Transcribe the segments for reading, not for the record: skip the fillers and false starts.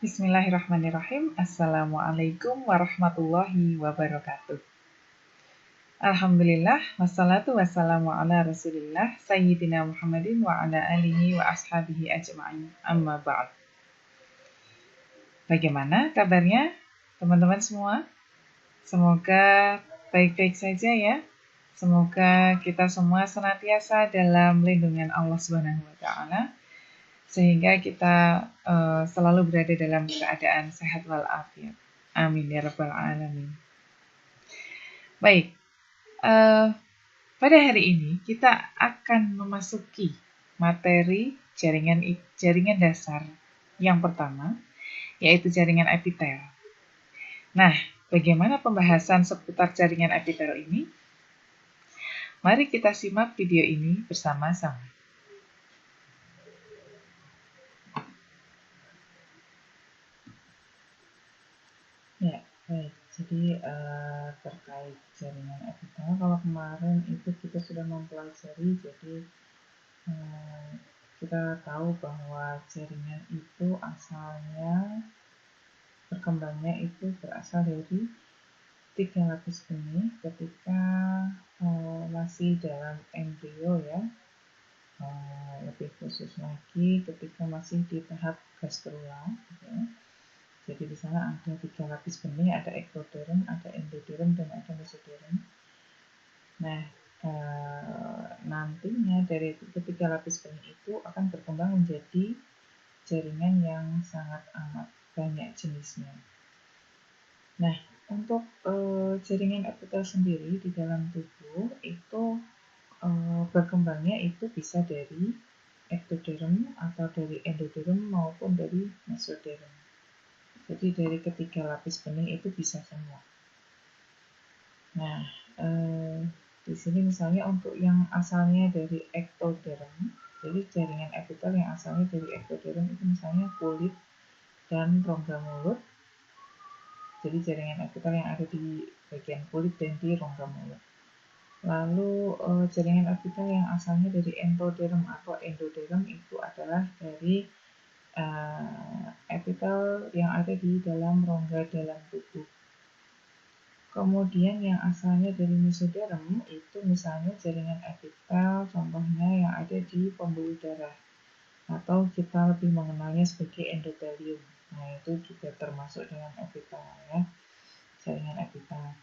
Bismillahirrahmanirrahim. Assalamualaikum warahmatullahi wabarakatuh. Alhamdulillah, wassalatu wassalamu ala rasulillah Sayyidina Muhammadin wa ala alihi wa ashabihi ajma'in. Amma ba'd. Bagaimana kabarnya teman-teman semua? Semoga baik-baik saja ya. Semoga kita semua senantiasa dalam lindungan Allah Subhanahu wa taala, sehingga kita selalu berada dalam keadaan sehat walafiat. Amin ya rabbal alamin. Baik, pada hari ini kita akan memasuki materi jaringan dasar yang pertama, yaitu jaringan epitel. Nah, bagaimana pembahasan seputar jaringan epitel ini? Mari kita simak video ini bersama-sama. Ya, baik. Jadi terkait jaringan epitel, kalau kemarin itu kita sudah mempelajari, jadi kita tahu bahwa jaringan itu asalnya berkembangnya itu berasal dari 3 lapis benih ketika masih dalam embrio ya, lebih khusus lagi ketika masih di tahap gastrula gitu ya. Jadi di sana ada 3 lapis benih, ada ektoderm, ada endoderm, dan ada mesoderm. Nah, nantinya dari ketiga lapis benih itu akan berkembang menjadi jaringan yang sangat amat banyak jenisnya. Nah, untuk jaringan epitel sendiri di dalam tubuh itu berkembangnya itu bisa dari ektoderm atau dari endoderm maupun dari mesoderm. Jadi dari ketiga lapis benih itu bisa semua. Nah, di sini misalnya untuk yang asalnya dari ektoderm, jadi jaringan epitel yang asalnya dari ektoderm itu misalnya kulit dan rongga mulut. Jadi jaringan epitel yang ada di bagian kulit dan di rongga mulut. Lalu jaringan epitel yang asalnya dari entoderm atau endoderm itu adalah dari epitel yang ada di dalam rongga dalam tubuh. Kemudian yang asalnya dari mesoderm itu misalnya jaringan epitel contohnya yang ada di pembuluh darah, atau kita lebih mengenalnya sebagai endotelium. Nah, itu juga termasuk dalam epitel ya, jaringan epitel.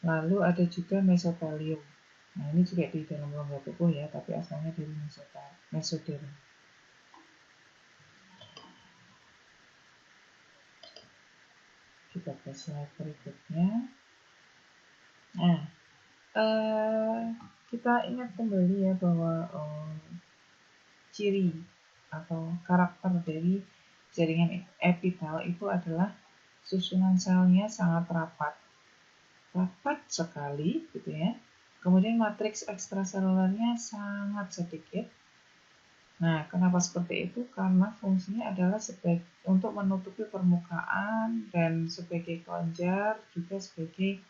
Lalu ada juga mesotelium. Nah, ini juga di dalam rongga tubuh ya, tapi asalnya dari mesoderm. Kita ke slide berikutnya. Nah, kita ingat kembali ya bahwa ciri atau karakter dari jaringan epitel itu adalah susunan selnya sangat rapat sekali gitu ya. Kemudian matriks ekstraselulernya sangat sedikit. Nah, kenapa seperti itu? Karena fungsinya adalah untuk menutupi permukaan dan sebagai kelenjar, juga sebagai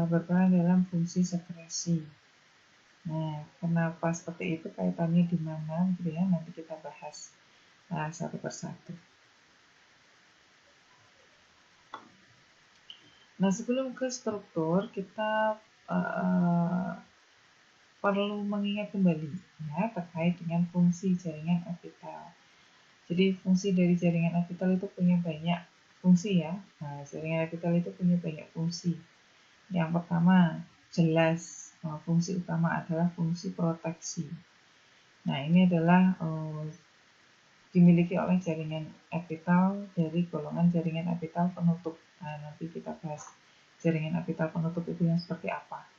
berperan dalam fungsi sekresi. Nah, kenapa seperti itu, kaitannya di mana gitu ya, nanti kita bahas satu persatu. Nah, sebelum ke struktur, kita perlu mengingat kembali ya terkait dengan fungsi jaringan epitel. Jadi fungsi dari jaringan epitel itu punya banyak fungsi ya. Nah, jaringan epitel itu punya banyak fungsi. Yang pertama, jelas fungsi utama adalah fungsi proteksi. Nah, ini adalah dimiliki oleh jaringan epitel dari golongan jaringan epitel penutup. Nah, nanti kita bahas jaringan epitel penutup itu yang seperti apa.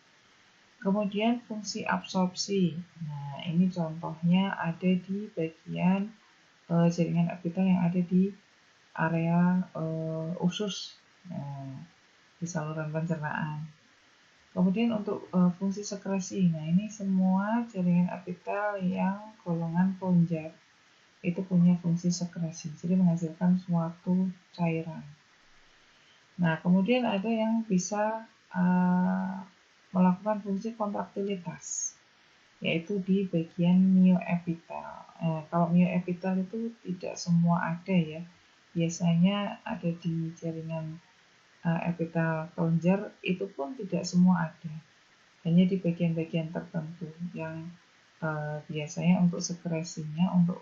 Kemudian fungsi absorpsi. Nah, ini contohnya ada di bagian jaringan epitel yang ada di area usus, di saluran pencernaan. Kemudian untuk fungsi sekresi, nah ini semua jaringan epitel yang golongan ponjar itu punya fungsi sekresi, jadi menghasilkan suatu cairan. Nah, kemudian ada yang bisa melakukan fungsi kontraktilitas, yaitu di bagian myoepitel. Kalau myoepitel itu tidak semua ada ya. biasanya ada di jaringan epitel kelenjar, itu pun tidak semua ada, hanya di bagian-bagian tertentu yang biasanya untuk sekresinya, untuk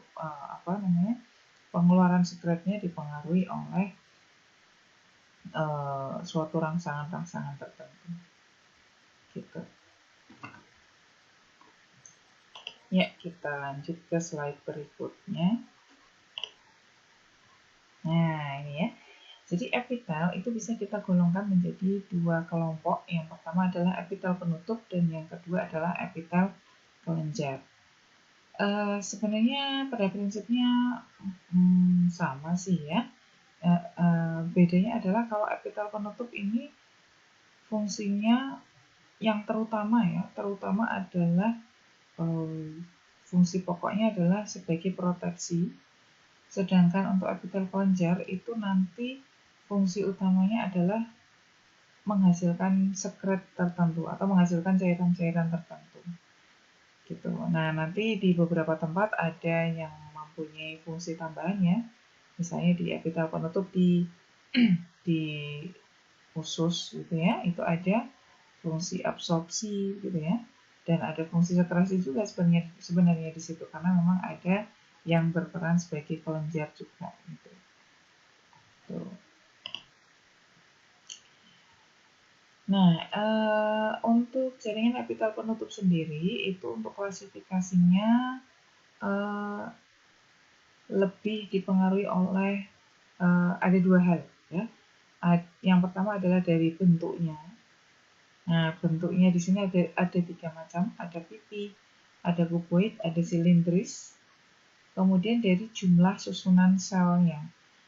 pengeluaran sekretnya dipengaruhi oleh suatu rangsangan-rangsangan tertentu, gitu. Ya, kita lanjut ke slide berikutnya. Nah, ini ya. Jadi epitel itu bisa kita golongkan menjadi dua kelompok. Yang pertama adalah epitel penutup dan yang kedua adalah epitel kelenjar. Sebenarnya pada prinsipnya sama sih ya. Bedanya adalah kalau epitel penutup ini fungsinya yang terutama adalah fungsi pokoknya adalah sebagai proteksi. Sedangkan untuk epitel kelenjar itu nanti fungsi utamanya adalah menghasilkan sekret tertentu atau menghasilkan cairan-cairan tertentu. Gitu. Nah, nanti di beberapa tempat ada yang mempunyai fungsi tambahannya. Misalnya di epitel penutup di usus gitu ya, itu ada fungsi absorpsi gitu ya. Dan ada fungsi sekresi juga sebenarnya di situ karena memang ada yang berperan sebagai kelenjar juga gitu. Tuh. Nah, untuk jaringan epitel penutup sendiri itu untuk klasifikasinya lebih dipengaruhi oleh ada dua hal ya. Yang pertama adalah dari bentuknya. Nah, bentuknya di sini ada tiga macam, ada pipi, ada kuboid, ada silindris. Kemudian dari jumlah susunan selnya,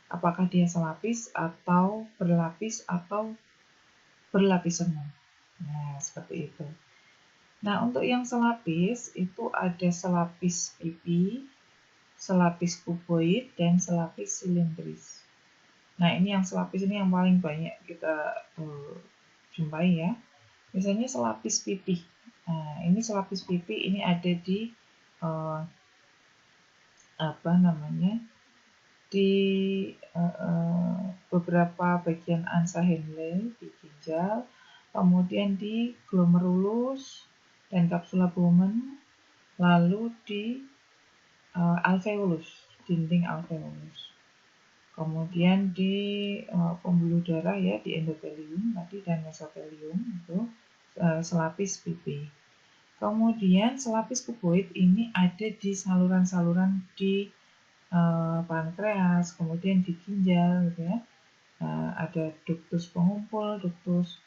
apakah dia selapis atau berlapis atau berlapis semu. Nah, seperti itu. Nah, untuk yang selapis itu ada selapis pipi, selapis kuboid, dan selapis silindris. Nah, ini yang selapis ini yang paling banyak kita jumpai ya. Misalnya selapis pipi. Nah, ini selapis pipi ini ada di di beberapa bagian ansa Henle di ginjal, kemudian di glomerulus dan kapsula Bowman, lalu di alveolus, dinding alveolus. Kemudian di pembuluh darah ya, di endotelium tadi dan mesotelium itu selapis pipi. Kemudian selapis kuboid ini ada di saluran-saluran di pankreas, kemudian di ginjal gitu ya. Ada ductus pengumpul, ductus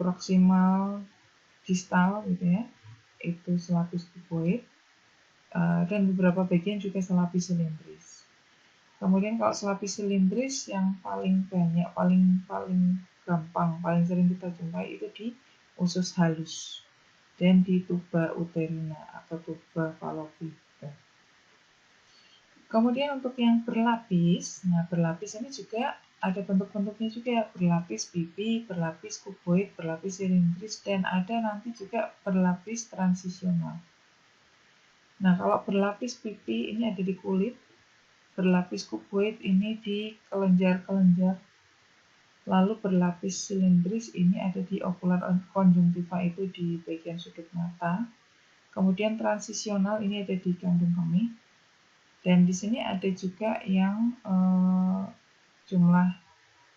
proximal distal gitu ya. Itu selapis kuboid. Dan beberapa bagian juga selapis silindris. Kemudian kalau selapis silindris yang paling banyak, paling gampang, paling sering kita jumpai itu di usus halus dan di tuba uterina atau tuba fallopian. Kemudian untuk yang berlapis, nah berlapis ini juga ada bentuk-bentuknya juga, berlapis pipi, berlapis kuboid, berlapis silindris, dan ada nanti juga berlapis transisional. Nah, kalau berlapis pipi ini ada di kulit, berlapis kuboid ini di kelenjar-kelenjar, lalu berlapis silindris ini ada di ocular conjunctiva itu di bagian sudut mata, kemudian transisional ini ada di kandung kemih, dan di sini ada juga yang jumlah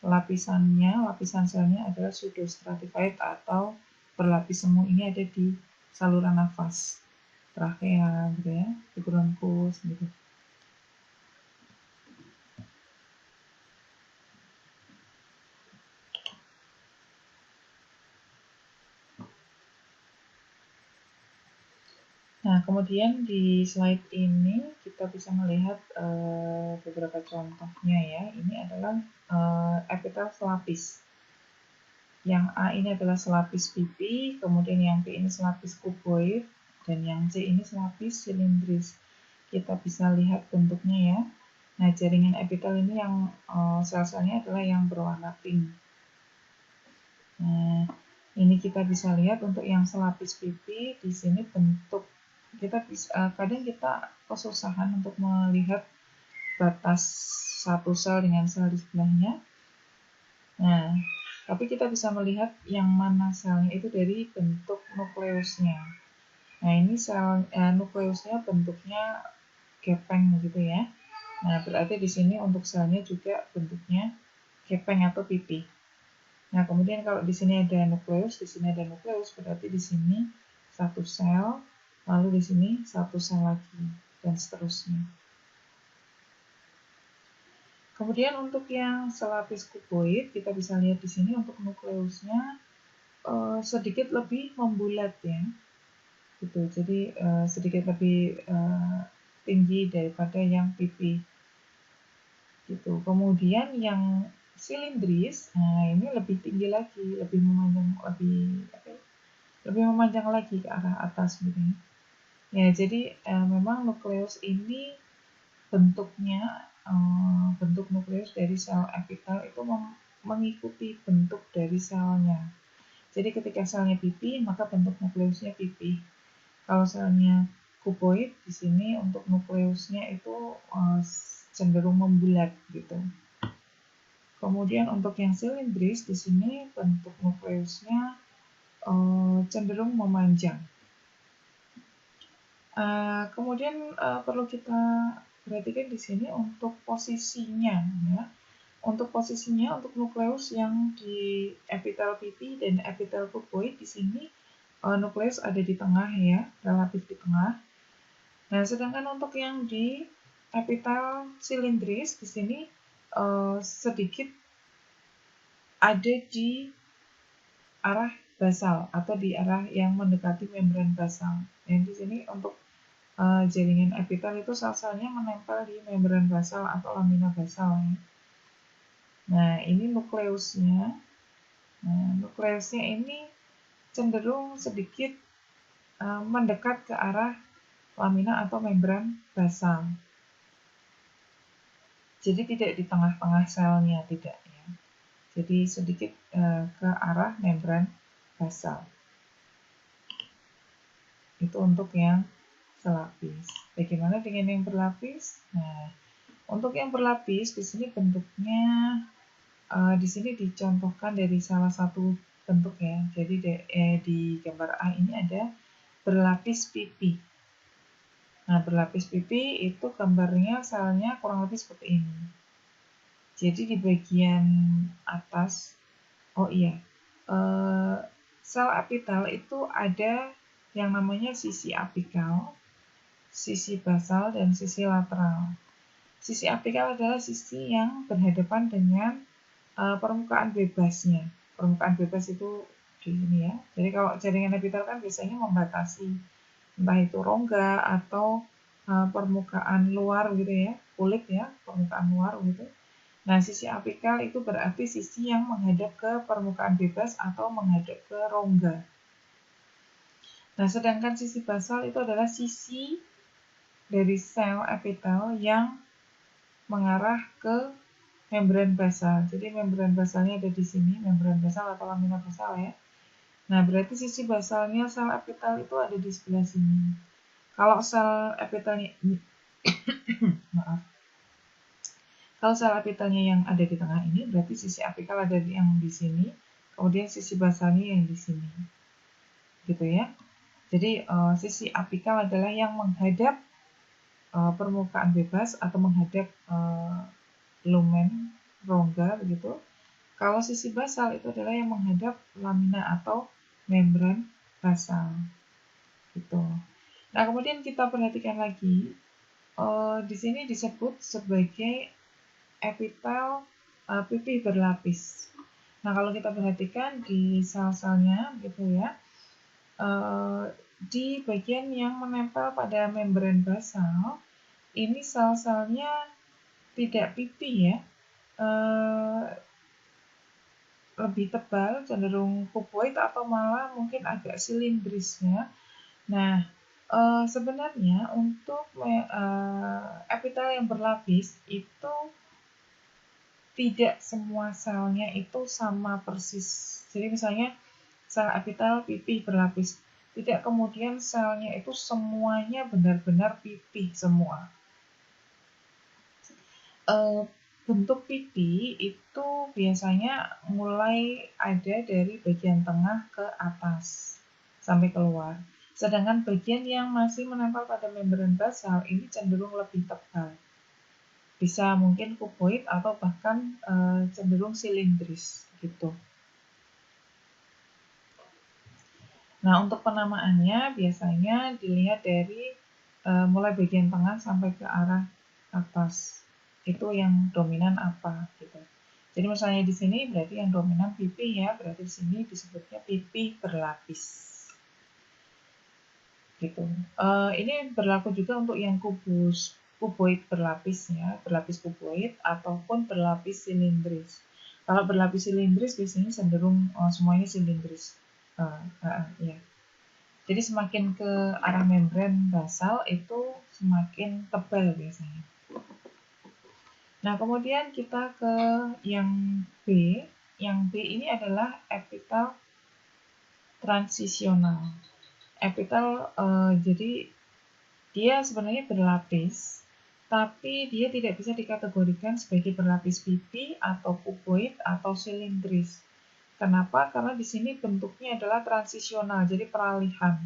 lapisan selnya adalah pseudostratified atau berlapis semu, ini ada di saluran nafas. Trakea gitu ya, di bronkus gitu. Nah, kemudian di slide ini kita bisa melihat beberapa contohnya ya. Ini adalah epitel selapis. Yang A ini adalah selapis pipi, kemudian yang B ini selapis kuboid, dan yang C ini selapis silindris. Kita bisa lihat bentuknya ya. Nah, jaringan epitel ini yang sel-selnya adalah yang berwarna pink. Nah, ini kita bisa lihat untuk yang selapis pipi, di sini bentuk kita bisa kadang kita kesusahan untuk melihat batas satu sel dengan sel di sebelahnya. Nah, tapi kita bisa melihat yang mana selnya itu dari bentuk nukleusnya. Nah, ini sel nukleusnya bentuknya gepeng gitu ya. Nah, berarti di sini untuk selnya juga bentuknya gepeng atau pipi. Nah, kemudian kalau di sini ada nukleus, di sini ada nukleus, berarti di sini satu sel, lalu di sini satu sel lagi, dan seterusnya. Kemudian untuk yang selapis kuboid, kita bisa lihat di sini untuk nukleusnya sedikit lebih membulat ya, gitu. Jadi sedikit lebih tinggi daripada yang pipi, gitu. Kemudian yang silindris, nah ini lebih tinggi lagi, lebih memanjang lagi ke arah atas gitu ya. Ya, jadi memang nukleus ini bentuknya bentuk nukleus dari sel epitel itu mengikuti bentuk dari selnya. Jadi ketika selnya pipi, maka bentuk nukleusnya pipi. Kalau selnya kuboid, di sini untuk nukleusnya itu cenderung membulat gitu. Kemudian untuk yang silindris, di sini bentuk nukleusnya cenderung memanjang. Kemudian perlu kita perhatikan di sini untuk posisinya ya. Untuk posisinya untuk nukleus yang di epitel pipi dan epitel kuboid di sini nukleus ada di tengah ya, relatif di tengah. Nah, sedangkan untuk yang di epitel silindris di sini sedikit ada di arah basal atau di arah yang mendekati membran basal. Dan di sini untuk jaringan epitel itu sel-selnya menempel di membran basal atau lamina basal. Ya. Nah, ini nukleusnya. Nah, nukleusnya ini cenderung sedikit mendekat ke arah lamina atau membran basal. Jadi tidak di tengah-tengah selnya, tidak ya. Jadi sedikit ke arah membran basal. Itu untuk yang selapis. Bagaimana dengan yang berlapis? Nah, untuk yang berlapis di sini bentuknya di sini dicontohkan dari salah satu bentuk ya. Jadi di gambar A ini ada berlapis pipi. Nah, berlapis pipi itu gambarnya selnya kurang lebih seperti ini. Jadi di bagian atas, sel apital itu ada yang namanya sisi apikal, sisi basal, dan sisi lateral. Sisi apikal adalah sisi yang berhadapan dengan permukaan bebasnya. Permukaan bebas itu di sini ya. Jadi kalau jaringan epitel kan biasanya membatasi entah itu rongga atau permukaan luar gitu ya, kulit ya, permukaan luar gitu. Nah, sisi apikal itu berarti sisi yang menghadap ke permukaan bebas atau menghadap ke rongga. Nah, sedangkan sisi basal itu adalah sisi dari sel epitel yang mengarah ke membran basal. Jadi membran basalnya ada di sini, membran basal atau lamina basal ya. Nah, berarti sisi basalnya sel epitel itu ada di sebelah sini. Kalau sel epitelnya maaf. Kalau sel epitelnya yang ada di tengah ini, berarti sisi apikal ada yang di sini, kemudian sisi basalnya yang di sini. Gitu ya. Jadi sisi apikal adalah yang menghadap permukaan bebas atau menghadap lumen rongga begitu. Kalau sisi basal itu adalah yang menghadap lamina atau membran basal. Gitu. Nah, kemudian kita perhatikan lagi di sini disebut sebagai epitel pipi berlapis. Nah, kalau kita perhatikan di sel-selnya gitu ya, di bagian yang menempel pada membran basal, ini sel-selnya tidak pipi ya, lebih tebal, cenderung kuboid atau malah mungkin agak silindris ya. Nah, sebenarnya untuk epitel yang berlapis itu tidak semua selnya itu sama persis. Jadi misalnya sel epitel pipih berlapis, tidak kemudian selnya itu semuanya benar-benar pipih semua. bentuk pipi itu biasanya mulai ada dari bagian tengah ke atas sampai keluar. Sedangkan bagian yang masih menempel pada membran basal ini cenderung lebih tebal. Bisa mungkin kuboid atau bahkan cenderung silindris gitu. Nah, untuk penamaannya biasanya dilihat dari mulai bagian tengah sampai ke arah atas. Itu yang dominan apa gitu. Jadi misalnya di sini berarti yang dominan pipi ya, berarti di sini disebutnya pipi berlapis. Gitu. Ini berlaku juga untuk yang kuboid berlapis ya, berlapis kuboid ataupun berlapis silindris. Kalau berlapis silindris biasanya cenderung semuanya silindris. Ya. Jadi semakin ke arah membran basal itu semakin tebal biasanya. Nah, kemudian kita ke yang B. Yang B ini adalah epitel transisional. Epitel jadi dia sebenarnya berlapis, tapi dia tidak bisa dikategorikan sebagai berlapis pipi atau kuboid atau silindris. Kenapa? Karena di sini bentuknya adalah transisional, jadi peralihan.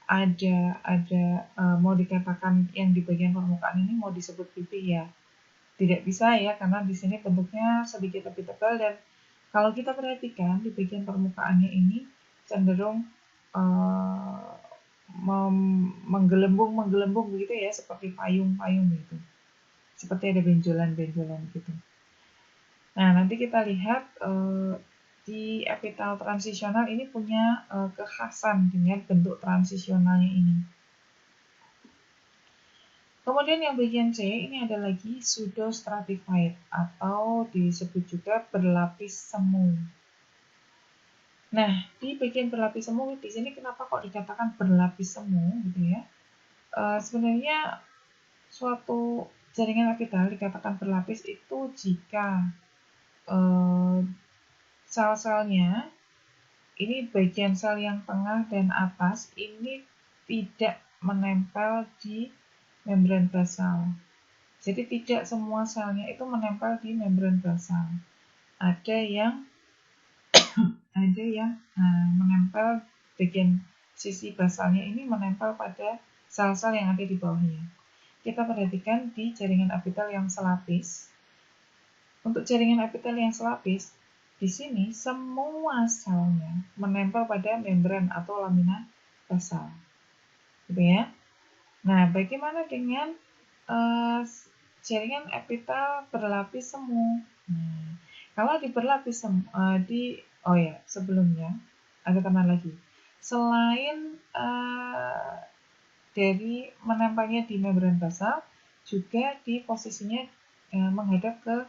Ada mau dikatakan yang di bagian permukaan ini mau disebut pipi ya. Tidak bisa ya, karena di sini bentuknya sedikit lebih tebal dan kalau kita perhatikan di bagian permukaannya ini cenderung menggelembung begitu ya, seperti payung-payung gitu. Seperti ada benjolan-benjolan gitu. Nah, nanti kita lihat di epitel transisional ini punya kekhasan dengan bentuk transisionalnya ini. Kemudian yang bagian C ini ada lagi pseudostratified atau disebut juga berlapis semu. Nah, di bagian berlapis semu di sini kenapa kok dikatakan berlapis semu gitu ya? Sebenarnya suatu jaringan epitel dikatakan berlapis itu jika sel-selnya ini bagian sel yang tengah dan atas ini tidak menempel di membran basal. Jadi tidak semua selnya itu menempel di membran basal. Ada yang menempel bagian sisi basalnya ini menempel pada sel-sel yang ada di bawahnya. Kita perhatikan di jaringan epitel yang selapis. Untuk jaringan epitel yang selapis, di sini semua selnya menempel pada membran atau lamina basal. Gitu ya. Nah, bagaimana dengan jaringan epitel berlapis semu? Kalau di berlapis semu, sebelumnya ada tambahan lagi. Selain dari menempelnya di membran basal, juga di posisinya menghadap ke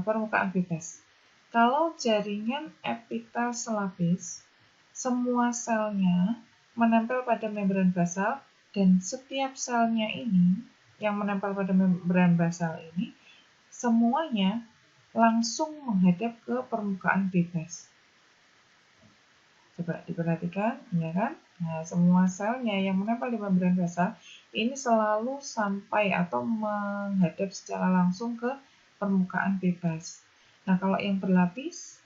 permukaan bebas. Kalau jaringan epitel selapis, semua selnya menempel pada membran basal dan setiap selnya ini yang menempel pada membran basal ini semuanya langsung menghadap ke permukaan bebas. Coba diperhatikan, ya kan? Nah, semua selnya yang menempel di membran basal ini selalu sampai atau menghadap secara langsung ke permukaan bebas. Nah, kalau yang berlapis,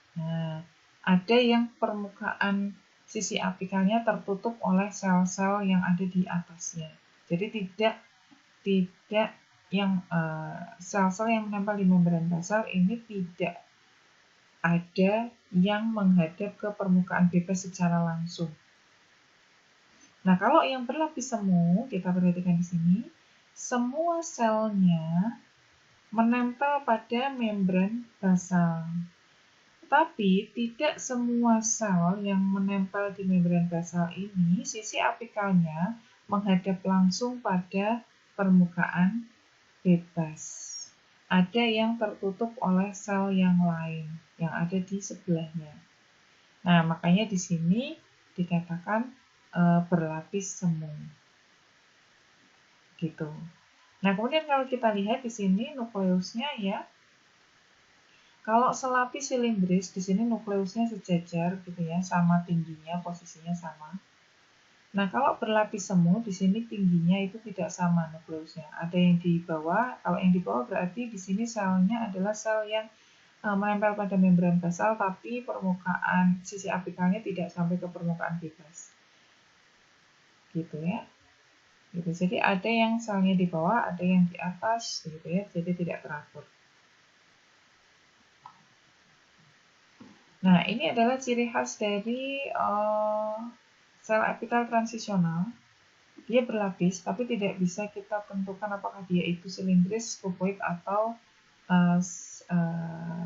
ada yang permukaan sisi apikalnya tertutup oleh sel-sel yang ada di atasnya. Jadi tidak yang sel-sel yang menempel di membran basal ini tidak ada yang menghadap ke permukaan bebas secara langsung. Nah, kalau yang berlapis semu, kita perhatikan di sini, semua selnya menempel pada membran basal. Tapi tidak semua sel yang menempel di membran basal ini, sisi apikalnya menghadap langsung pada permukaan bebas. Ada yang tertutup oleh sel yang lain yang ada di sebelahnya. Nah, makanya di sini dikatakan berlapis semu. Gitu. Nah, kemudian kalau kita lihat di sini nukleusnya ya. Kalau selapis silindris di sini nukleusnya sejajar gitu ya, sama tingginya, posisinya sama. Nah, kalau berlapis semu, di sini tingginya itu tidak sama nukleusnya. Ada yang di bawah, kalau yang di bawah berarti di sini selnya adalah sel yang menempel pada membran basal, tapi permukaan sisi apikalnya tidak sampai ke permukaan bebas. Gitu ya. Gitu. Jadi ada yang selnya di bawah, ada yang di atas, gitu ya. Jadi tidak teratur. Nah, ini adalah ciri khas dari sel epitel transisional. Dia berlapis, tapi tidak bisa kita tentukan apakah dia itu silindris, kuboid, atau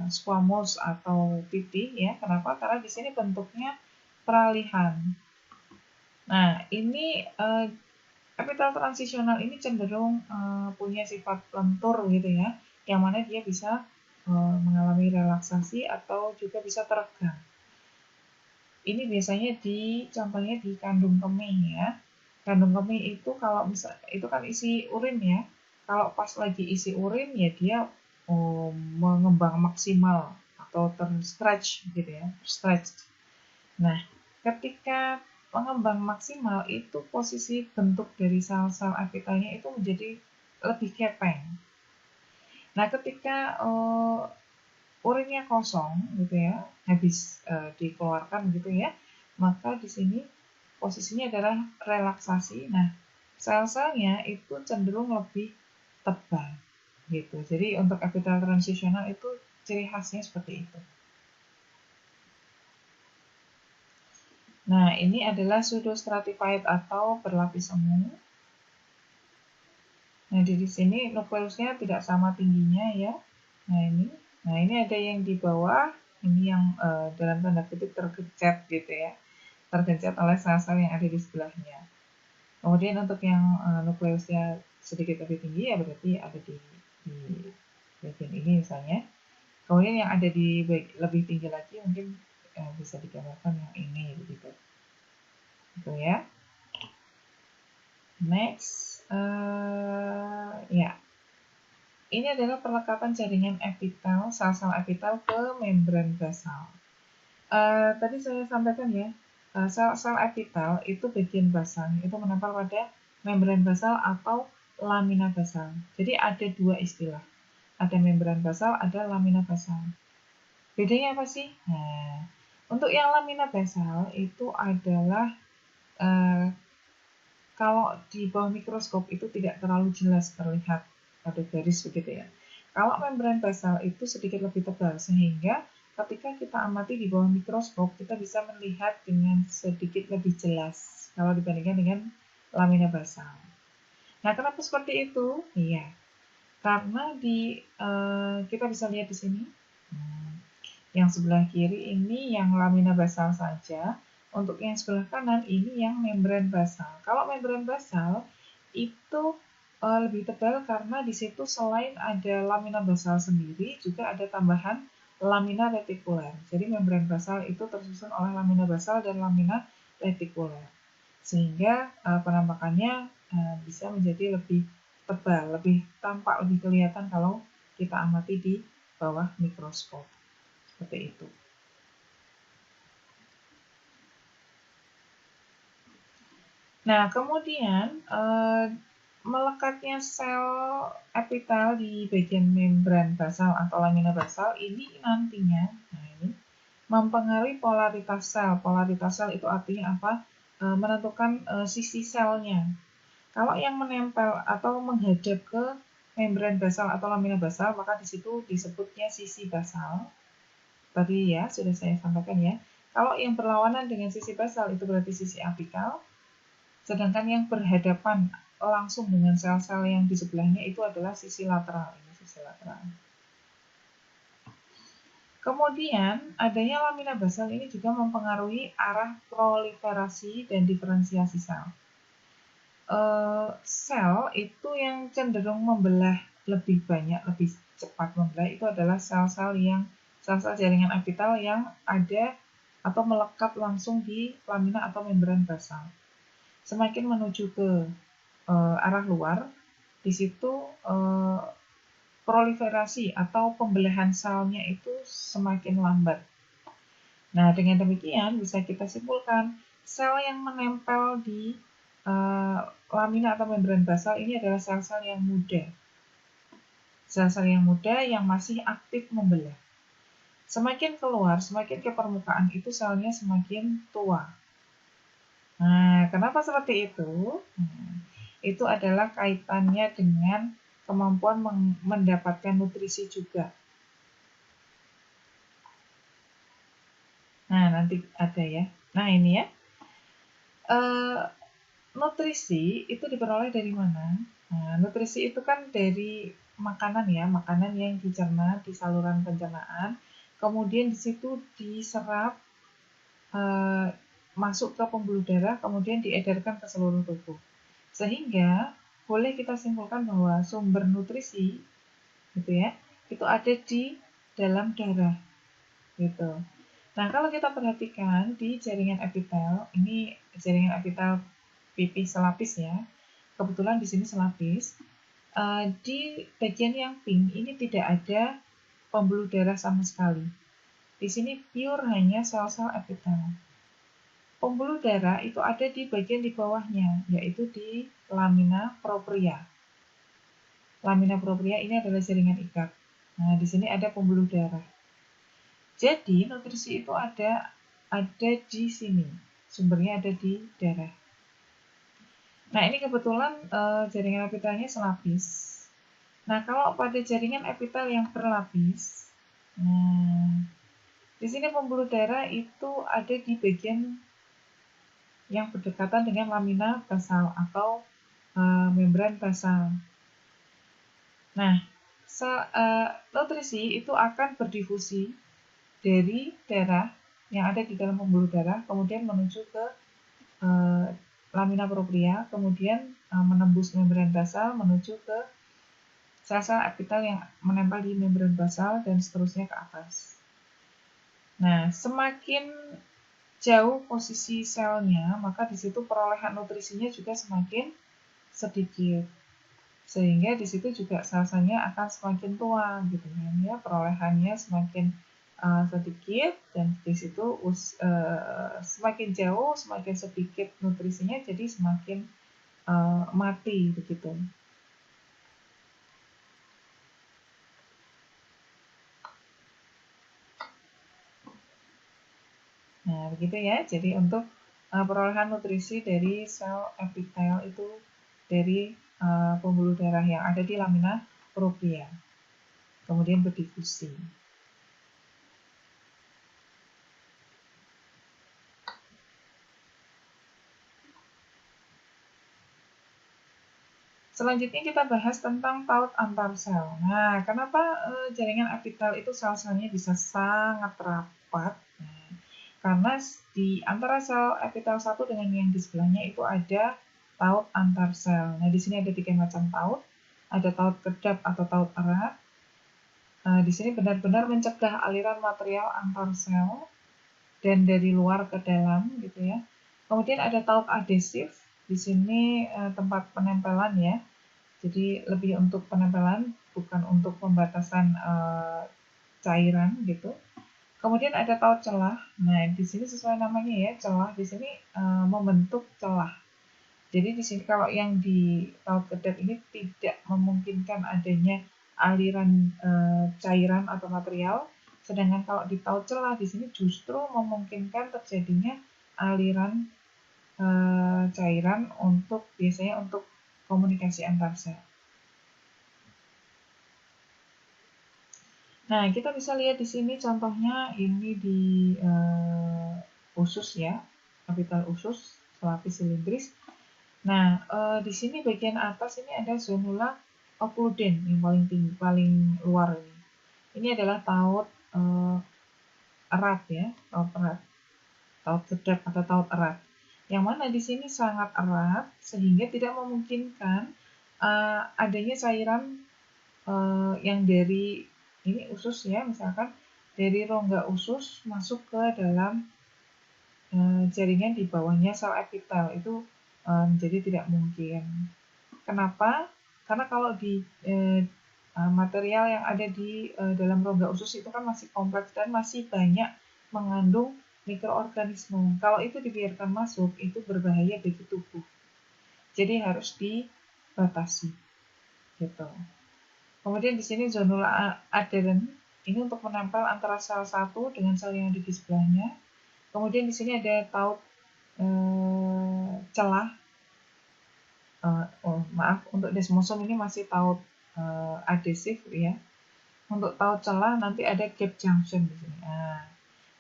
squamous atau pipih ya. Kenapa? Karena di sini bentuknya peralihan. Nah, ini epitel transisional ini cenderung punya sifat lentur gitu ya, yang mana dia bisa mengalami relaksasi atau juga bisa teregang. Ini biasanya contohnya di kandung kemih ya. Kandung kemih itu kalau misal itu kan isi urin ya. Kalau pas lagi isi urin ya dia mengembang maksimal atau terstretch gitu ya, stretch. Nah, ketika mengembang maksimal itu posisi bentuk dari sel-sel epitelnya itu menjadi lebih kepeng. Nah, ketika urinnya kosong gitu ya, habis dikeluarkan gitu ya, maka di sini posisinya adalah relaksasi. Nah, sel-selnya itu cenderung lebih tebal gitu. Jadi untuk epitel transisional itu ciri khasnya seperti itu. Nah, ini adalah pseudostratified atau berlapis semu. Nah, di sini nukleusnya tidak sama tingginya ya. Nah ini ada yang di bawah, ini yang dalam tanda kutip tergencet gitu ya, tergencet oleh sel-sel yang ada di sebelahnya. Kemudian untuk yang nukleusnya sedikit lebih tinggi ya berarti ada di bagian ini misalnya. Kemudian yang ada di lebih tinggi lagi mungkin bisa digambarkan yang ini begitu. Gitu ya. Next, ya. Ini adalah perlekatan jaringan epitel, sel-sel epitel ke membran basal. Tadi saya sampaikan ya, sel-sel epitel itu bagian basal, itu menempel pada membran basal atau lamina basal. Jadi ada dua istilah, ada membran basal, ada lamina basal. Bedanya apa sih? Nah, untuk yang lamina basal itu adalah kalau di bawah mikroskop itu tidak terlalu jelas terlihat pada garis begitu ya. Kalau membran basal itu sedikit lebih tebal sehingga ketika kita amati di bawah mikroskop kita bisa melihat dengan sedikit lebih jelas kalau dibandingkan dengan lamina basal. Nah, kenapa seperti itu? Iya, karena kita bisa lihat di sini. Yang sebelah kiri ini yang lamina basal saja. Untuk yang sebelah kanan ini yang membran basal. Kalau membran basal itu lebih tebal karena di situ selain ada lamina basal sendiri juga ada tambahan lamina retikuler. Jadi membran basal itu tersusun oleh lamina basal dan lamina retikuler. Sehingga penampakannya bisa menjadi lebih tebal, lebih tampak, lebih kelihatan kalau kita amati di bawah mikroskop. Seperti itu. Nah, kemudian melekatnya sel epitel di bagian membran basal atau lamina basal ini nantinya mempengaruhi polaritas sel. Polaritas sel itu artinya apa? Menentukan sisi selnya. Kalau yang menempel atau menghadap ke membran basal atau lamina basal, maka di situ disebutnya sisi basal. Tadi ya sudah saya sampaikan ya. Kalau yang berlawanan dengan sisi basal itu berarti sisi apikal. Sedangkan yang berhadapan langsung dengan sel-sel yang di sebelahnya itu adalah sisi lateral. Ini sisi lateral. Kemudian, adanya lamina basal ini juga mempengaruhi arah proliferasi dan diferensiasi sel. Sel itu yang cenderung membelah lebih banyak, lebih cepat membelah itu adalah sel-sel jaringan epitel yang ada atau melekat langsung di lamina atau membran basal. Semakin menuju ke arah luar, di situ proliferasi atau pembelahan selnya itu semakin lambat. Nah, dengan demikian bisa kita simpulkan sel yang menempel di lamina atau membran basal ini adalah sel-sel yang muda. Sel-sel yang muda yang masih aktif membelah. Semakin keluar, semakin ke permukaan itu selnya semakin tua. Nah, kenapa seperti itu? Itu adalah kaitannya dengan kemampuan mendapatkan nutrisi juga. Nah, nanti ada ya. Nah, ini ya. Nutrisi itu diperoleh dari mana? Nah, nutrisi itu kan dari makanan ya, makanan yang dicerna di saluran pencernaan, kemudian di situ diserap, masuk ke pembuluh darah, kemudian diedarkan ke seluruh tubuh. Sehingga boleh kita simpulkan bahwa sumber nutrisi gitu ya, itu ada di dalam darah gitu. Nah, kalau kita perhatikan di jaringan epitel, ini jaringan epitel pipih selapis ya. Kebetulan di sini selapis. Di bagian yang pink ini tidak ada pembuluh darah sama sekali. Di sini pure hanya sel-sel epitel. Pembuluh darah itu ada di bagian di bawahnya, yaitu di lamina propria. Lamina propria ini adalah jaringan ikat. Nah, di sini ada pembuluh darah. Jadi, nutrisi itu ada di sini. Sumbernya ada di darah. Nah, ini kebetulan jaringan epitelnya selapis. Nah, kalau pada jaringan epitel yang berlapis, nah, di sini pembuluh darah itu ada di bagian yang berdekatan dengan lamina basal atau membran basal. Nah, nutrisi itu akan berdifusi dari darah yang ada di dalam pembuluh darah, kemudian menuju ke lamina propria, kemudian menembus membran basal, menuju ke sel-sel epitel yang menempel di membran basal, dan seterusnya ke atas. Nah, semakin jauh posisi selnya, maka di situ perolehan nutrisinya juga semakin sedikit. Sehingga di situ juga sel-selnya akan semakin tua gitu kan ya, perolehannya semakin sedikit, dan di situ semakin jauh semakin sedikit nutrisinya, jadi semakin mati begitu. Nah, begitu ya. Jadi untuk perolehan nutrisi dari sel epitel itu dari pembuluh darah yang ada di lamina propria, kemudian berdifusi. Selanjutnya kita bahas tentang taut antar sel. Nah, kenapa jaringan epitel itu sel-selnya bisa sangat rapat? Nah, karena di antara sel epitel satu dengan yang di sebelahnya itu ada taut antar sel. Nah, di sini ada 3 macam taut. Ada taut kedap atau taut erat. Di sini benar-benar mencegah aliran material antar sel dan dari luar ke dalam gitu ya. Kemudian ada taut adhesif. Di sini tempat penempelan ya. Jadi lebih untuk penempelan, bukan untuk pembatasan cairan gitu. Kemudian ada taut celah. Nah, di sini sesuai namanya ya, celah di sini membentuk celah. Jadi di sini kalau yang di taut kedap ini tidak memungkinkan adanya aliran cairan atau material, sedangkan kalau di taut celah di sini justru memungkinkan terjadinya aliran cairan untuk biasanya untuk komunikasi antar sel. Nah, kita bisa lihat di sini contohnya ini di usus ya, epitel usus, selapis silindris. Nah, di sini bagian atas ini ada zonula occludens yang paling tinggi, paling luar ini. Ini adalah taut erat ya, taut erat, taut kedap atau taut erat. Yang mana di sini sangat erat sehingga tidak memungkinkan adanya cairan yang dari ini usus ya, misalkan dari rongga usus masuk ke dalam jaringan di bawahnya sel epitel, itu jadi tidak mungkin. Kenapa? Karena kalau di material yang ada di dalam rongga usus itu kan masih kompleks dan masih banyak mengandung mikroorganisme. Kalau itu dibiarkan masuk, itu berbahaya bagi tubuh. Jadi harus dibatasi, gitu. Kemudian di sini zonula adherent ini untuk menempel antara sel satu dengan sel yang ada di sebelahnya. Kemudian di sini ada taut celah. Maaf, untuk desmosom ini masih taut adhesif ya. Untuk taut celah nanti ada gap junction di sini. Nah,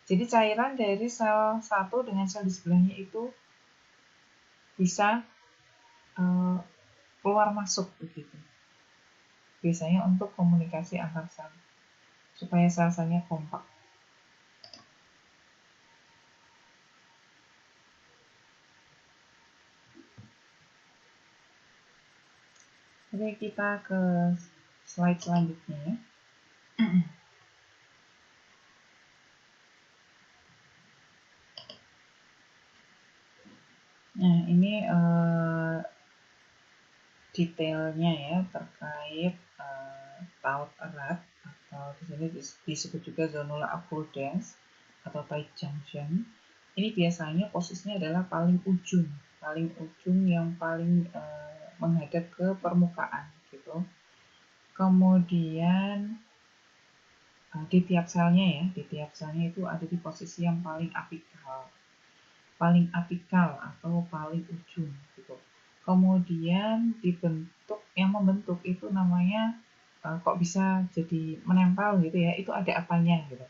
jadi cairan dari sel satu dengan sel di sebelahnya itu bisa keluar masuk begitu. Biasanya untuk komunikasi antar sel supaya sel-selnya kompak. Oke, kita ke slide selanjutnya. Nah, ini detailnya ya terkait taut erat atau di sini disebut juga zonula occludens atau tight junction. Ini biasanya posisinya adalah paling ujung yang paling menghadap ke permukaan gitu. Kemudian di tiap selnya itu ada di posisi yang paling apikal atau paling ujung gitu. Kemudian yang membentuk itu namanya kok bisa jadi menempel gitu ya, itu ada apanya gitu.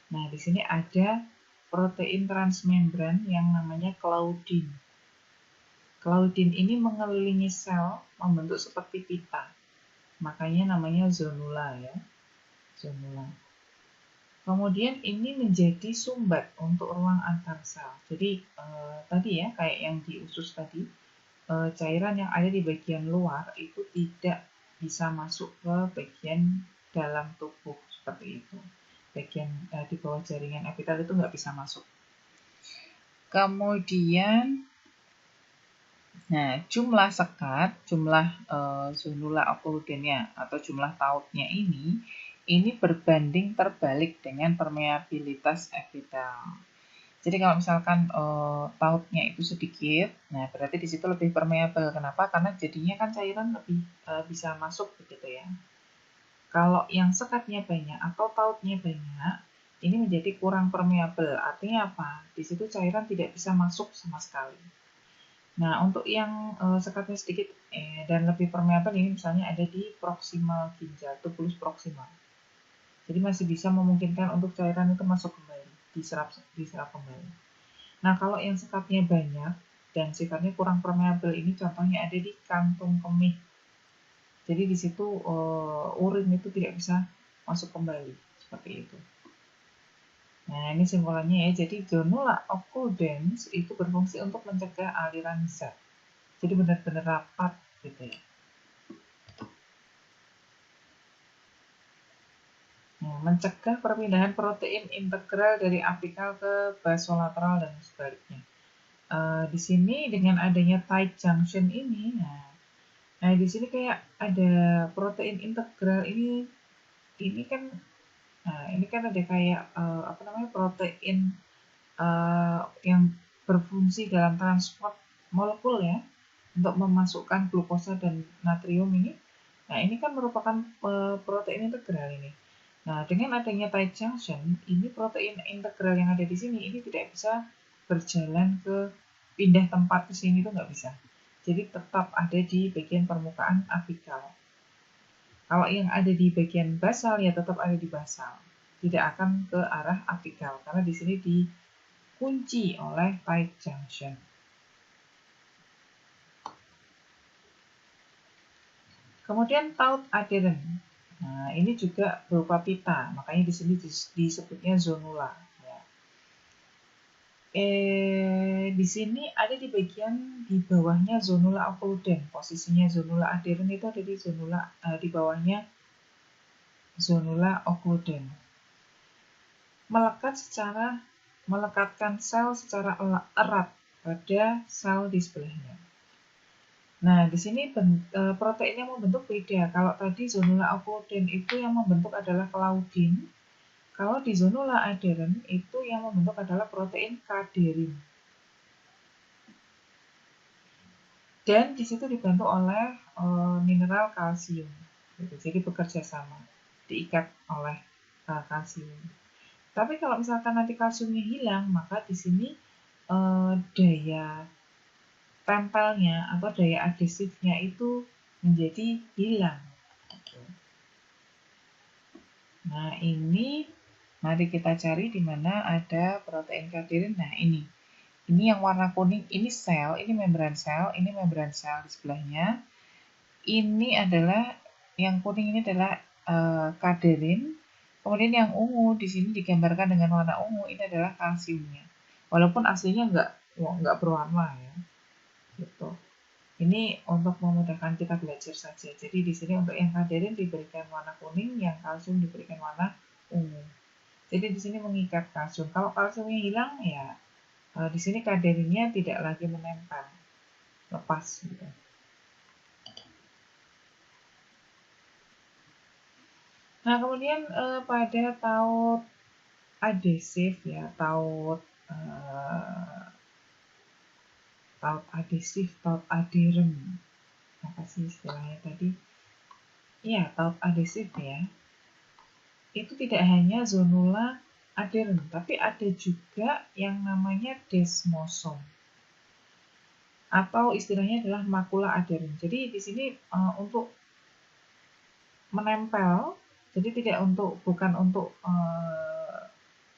Nah, di sini ada protein transmembran yang namanya claudin. Claudin ini mengelilingi sel membentuk seperti pita. Makanya namanya zonula ya. Zonula. Kemudian ini menjadi sumbat untuk ruang antar sel. Jadi tadi ya kayak yang di usus tadi, cairan yang ada di bagian luar itu tidak bisa masuk ke bagian dalam tubuh seperti itu. Bagian di bawah jaringan epitel itu nggak bisa masuk. Kemudian, nah jumlah sekat, jumlah zonula occludennya atau jumlah tautnya ini berbanding terbalik dengan permeabilitas epitel. Jadi kalau misalkan tautnya itu sedikit, nah berarti di situ lebih permeabel. Kenapa? Karena jadinya kan cairan lebih bisa masuk begitu ya. Kalau yang sekatnya banyak atau tautnya banyak, ini menjadi kurang permeabel. Artinya apa? Di situ cairan tidak bisa masuk sama sekali. Nah, untuk yang sekatnya sedikit dan lebih permeabel ini misalnya ada di proksimal ginjal, tubulus proksimal. Jadi masih bisa memungkinkan untuk cairan itu masuk kembali, diserap kembali. Nah, kalau yang sekatnya banyak dan sifatnya kurang permeabel ini contohnya ada di kantung kemih. Jadi di situ urin itu tidak bisa masuk kembali, seperti itu. Nah, ini simpulannya ya. Jadi zonula occludens itu berfungsi untuk mencegah aliran zat. Jadi benar-benar rapat gitu ya. Nah, mencegah perpindahan protein integral dari apikal ke basolateral dan sebaliknya. Di sini dengan adanya tight junction ini, nah di sini kayak ada protein integral ini kan, nah ini kan ada kayak protein yang berfungsi dalam transport molekul ya untuk memasukkan glukosa dan natrium ini. Nah ini kan merupakan protein integral ini. Nah, dengan adanya tight junction, ini protein integral yang ada di sini ini tidak bisa berjalan ke pindah tempat ke sini, itu nggak bisa. Jadi tetap ada di bagian permukaan apikal. Kalau yang ada di bagian basal ya tetap ada di basal, tidak akan ke arah apikal karena di sini dikunci oleh tight junction. Kemudian taut adherent. Nah, ini juga berupa pita, makanya di sini disebutnya zonula. Ya. Di sini ada di bagian di bawahnya zonula occludens. Posisinya zonula adherent itu ada di di bawahnya zonula occludens. Melekatkan sel secara erat pada sel di sebelahnya. Nah, di sini protein yang membentuk beda. Kalau tadi zonula occludens itu yang membentuk adalah claudin. Kalau di zonula adherent itu yang membentuk adalah protein kaderin. Dan di situ dibantu oleh mineral kalsium. Jadi bekerja sama, diikat oleh kalsium. Tapi kalau misalkan nanti kalsiumnya hilang, maka di sini daya tempelnya atau daya adhesifnya itu menjadi hilang. Nah, ini mari kita cari di mana ada protein kaderin. Nah, ini yang warna kuning, ini sel, ini membran sel, ini membran sel di sebelahnya. Ini adalah yang kuning ini adalah kaderin. Kemudian yang ungu di sini digambarkan dengan warna ungu, ini adalah kalsiumnya. Walaupun aslinya nggak berwarna ya. Gitu. Ini untuk memudahkan kita belajar saja. Jadi di sini untuk yang kaderin diberikan warna kuning, yang kalsium diberikan warna ungu. Jadi di sini mengikat kalsium. Kalau kalsiumnya hilang ya di sini kaderinnya tidak lagi menempel, lepas gitu. Nah, kemudian pada taut adhesif ya, taut adhesif, taut adherent. Apa sih istilahnya tadi? Iya, taut adhesif ya. Itu tidak hanya zonula adherent, tapi ada juga yang namanya desmosom. Atau istilahnya adalah makula adherent. Jadi di sini untuk menempel, jadi tidak bukan untuk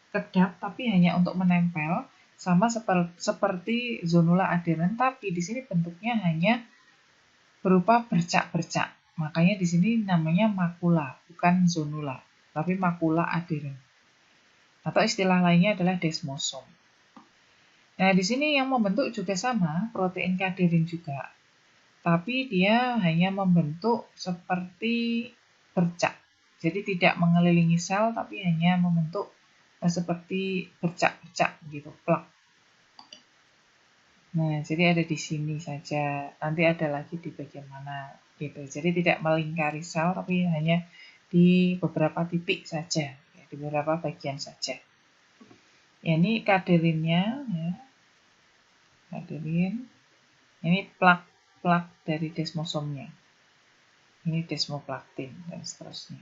kedap, tapi hanya untuk menempel, sama seperti zonula adherent, tapi di sini bentuknya hanya berupa bercak-bercak. Makanya di sini namanya makula, bukan zonula, tapi makula adherent. Atau istilah lainnya adalah desmosom. Nah, di sini yang membentuk juga sama, protein kaderin juga. Tapi dia hanya membentuk seperti bercak. Jadi tidak mengelilingi sel, tapi hanya membentuk seperti bercak-bercak gitu, plak. Nah, jadi ada di sini saja. Nanti ada lagi di bagian mana gitu. Jadi tidak melingkari sel, tapi hanya di beberapa titik saja, di beberapa bagian saja. Ya, ini kaderinnya, ya. Kaderin. Ini plak dari desmosomnya. Ini desmoplastin dan seterusnya.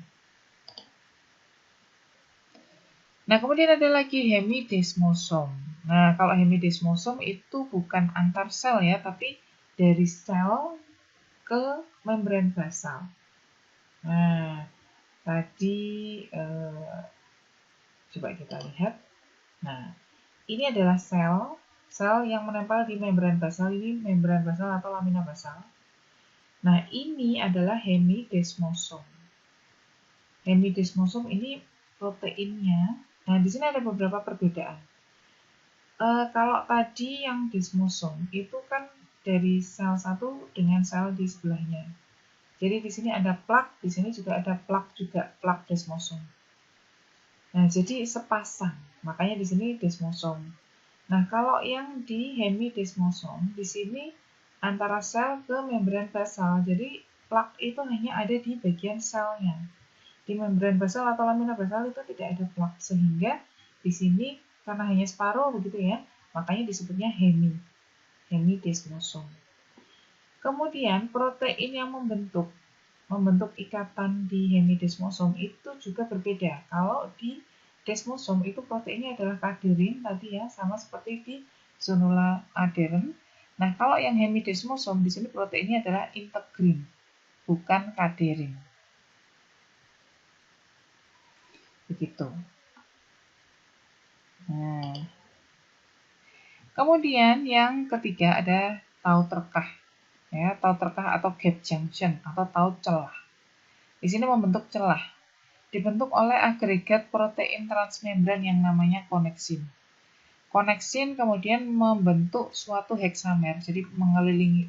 Nah, kemudian ada lagi hemidesmosom. Nah, kalau hemidesmosom itu bukan antar sel ya, tapi dari sel ke membran basal. Nah, tadi coba kita lihat. Nah, ini adalah sel yang menempel di membran basal. Ini membran basal atau lamina basal. Nah, ini adalah hemidesmosom. Hemidesmosom ini proteinnya. Nah, di sini ada beberapa perbedaan. Kalau tadi yang desmosom itu kan dari sel satu dengan sel di sebelahnya. Jadi di sini ada plak, di sini juga ada plak desmosom. Nah, jadi sepasang. Makanya di sini desmosom. Nah, kalau yang di hemidesmosom, di sini antara sel ke membran basal. Jadi plak itu hanya ada di bagian selnya. Di membran basal atau lamina basal itu tidak ada plak, sehingga di sini karena hanya separuh begitu ya, makanya disebutnya hemidesmosom. Kemudian protein yang membentuk ikatan di hemidesmosom itu juga berbeda. Kalau di desmosom itu proteinnya adalah kaderin tadi ya, sama seperti di zonula adherent. Nah, kalau yang hemidesmosom di sini proteinnya adalah integrin, bukan kaderin. Begitu. Nah, kemudian yang ketiga ada taut rekah, ya, taut rekah atau gap junction atau taut celah. Di sini membentuk celah, dibentuk oleh agregat protein transmembran yang namanya koneksin. Koneksin kemudian membentuk suatu heksamer, jadi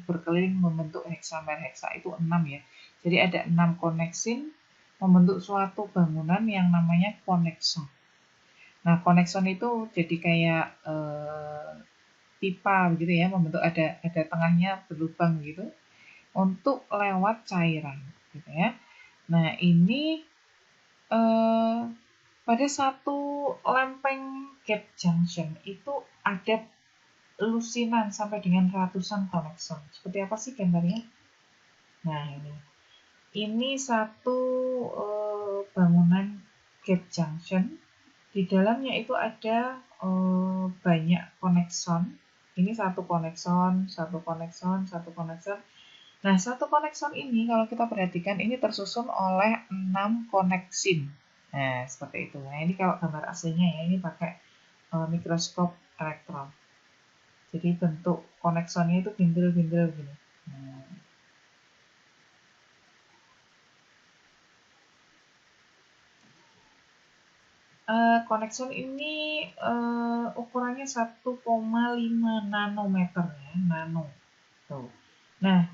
berkeliling membentuk heksamer. Heksa itu 6 ya. Jadi ada 6 koneksin membentuk suatu bangunan yang namanya konekson. Nah, konekson itu jadi kayak pipa begitu ya, membentuk ada tengahnya berlubang gitu untuk lewat cairan gitu ya. Nah, ini Pada satu lempeng gap junction itu ada lusinan sampai dengan ratusan konekson. Seperti apa sih gambarnya? Nah, ini satu bangunan gap junction. Di dalamnya itu ada banyak konekson. Ini satu konekson, satu konekson, satu konekson. Nah, satu konekson ini kalau kita perhatikan ini tersusun oleh 6 koneksin. Nah, seperti itu. Nah, ini kalau gambar aslinya ya, ini pakai mikroskop elektron. Jadi bentuk koneksonnya itu bindel-bindel gini. Nah, konekson ini ukurannya 1,5 nanometer ya, nano. Tuh. Nah,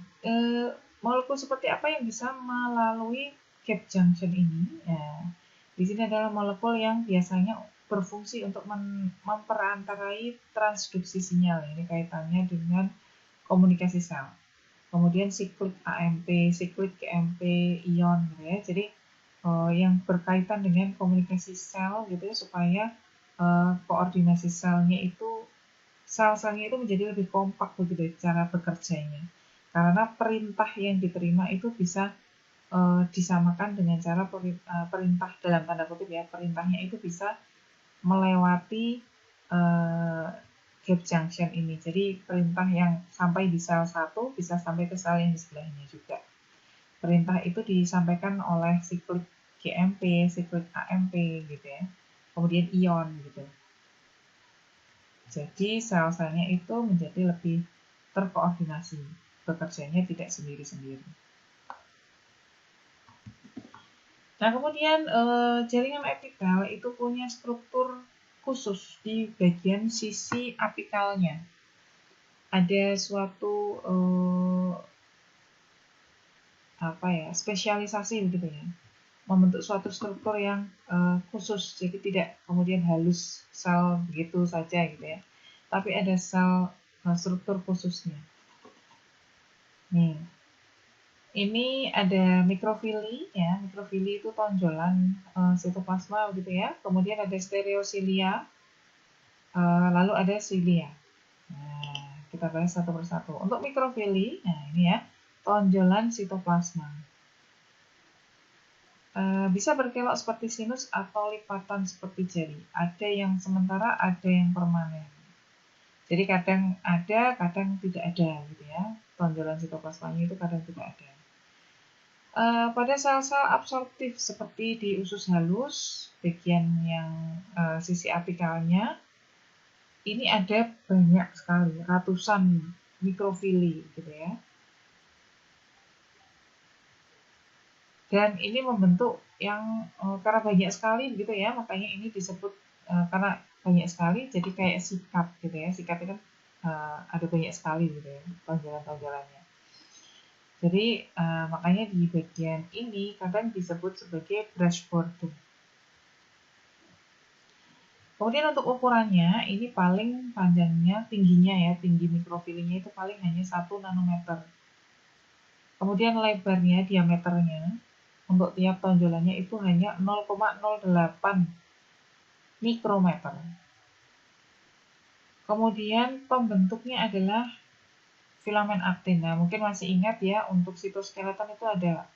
molekul seperti apa yang bisa melalui gap junction ini? Ya, di sini adalah molekul yang biasanya berfungsi untuk memperantarai transduksi sinyal. Ini kaitannya dengan komunikasi sel. Kemudian siklik AMP, siklik GMP, ion gitu ya. Jadi yang berkaitan dengan komunikasi sel gitu ya, supaya koordinasi selnya itu sel-selnya itu menjadi lebih kompak begitu cara bekerjanya. Karena perintah yang diterima itu bisa disamakan dengan cara perintah dalam tanda kutip ya, perintahnya itu bisa melewati gap junction ini. Jadi perintah yang sampai di sel 1 bisa sampai ke sel yang di sebelahnya juga. Perintah itu disampaikan oleh siklik GMP, siklik AMP gitu ya. Kemudian ion gitu. Jadi sel-selnya itu menjadi lebih terkoordinasi, bekerjanya tidak sendiri-sendiri. Nah, kemudian jaringan apikal itu punya struktur khusus di bagian sisi apikalnya. Ada suatu spesialisasi gitu ya, membentuk suatu struktur yang khusus, jadi tidak kemudian halus sel begitu saja gitu ya, tapi ada sel struktur khususnya. Nih, ini ada mikrofili ya, mikrofili itu tonjolan sitoplasma gitu ya, kemudian ada stereosilia, lalu ada silia. Nah, kita bahas satu persatu. Untuk mikrofili, nah ini ya, tonjolan sitoplasma. Bisa berkelok seperti sinus atau lipatan seperti jari. Ada yang sementara, ada yang permanen. Jadi kadang ada, kadang tidak ada gitu ya. Tonjolan sitoplasmanya itu kadang tidak ada. Pada sel-sel absorptif seperti di usus halus, bagian yang sisi apikalnya, ini ada banyak sekali, ratusan mikrofili gitu ya. Dan ini membentuk yang karena banyak sekali gitu ya, makanya ini disebut karena banyak sekali jadi kayak sikat gitu ya. Sikat itu kan ada banyak sekali gitu ya tonjolan-tonjolannya. Jadi makanya di bagian ini kadang disebut sebagai brush border. Kemudian untuk ukurannya ini paling panjangnya, tingginya ya, tinggi mikrofilinya itu paling hanya 1 nanometer. Kemudian lebarnya, diameternya untuk tiap tonjolannya itu hanya 0,08 mikrometer. Kemudian pembentuknya adalah filamen aktin. Nah, mungkin masih ingat ya, untuk sitoskeleton itu ada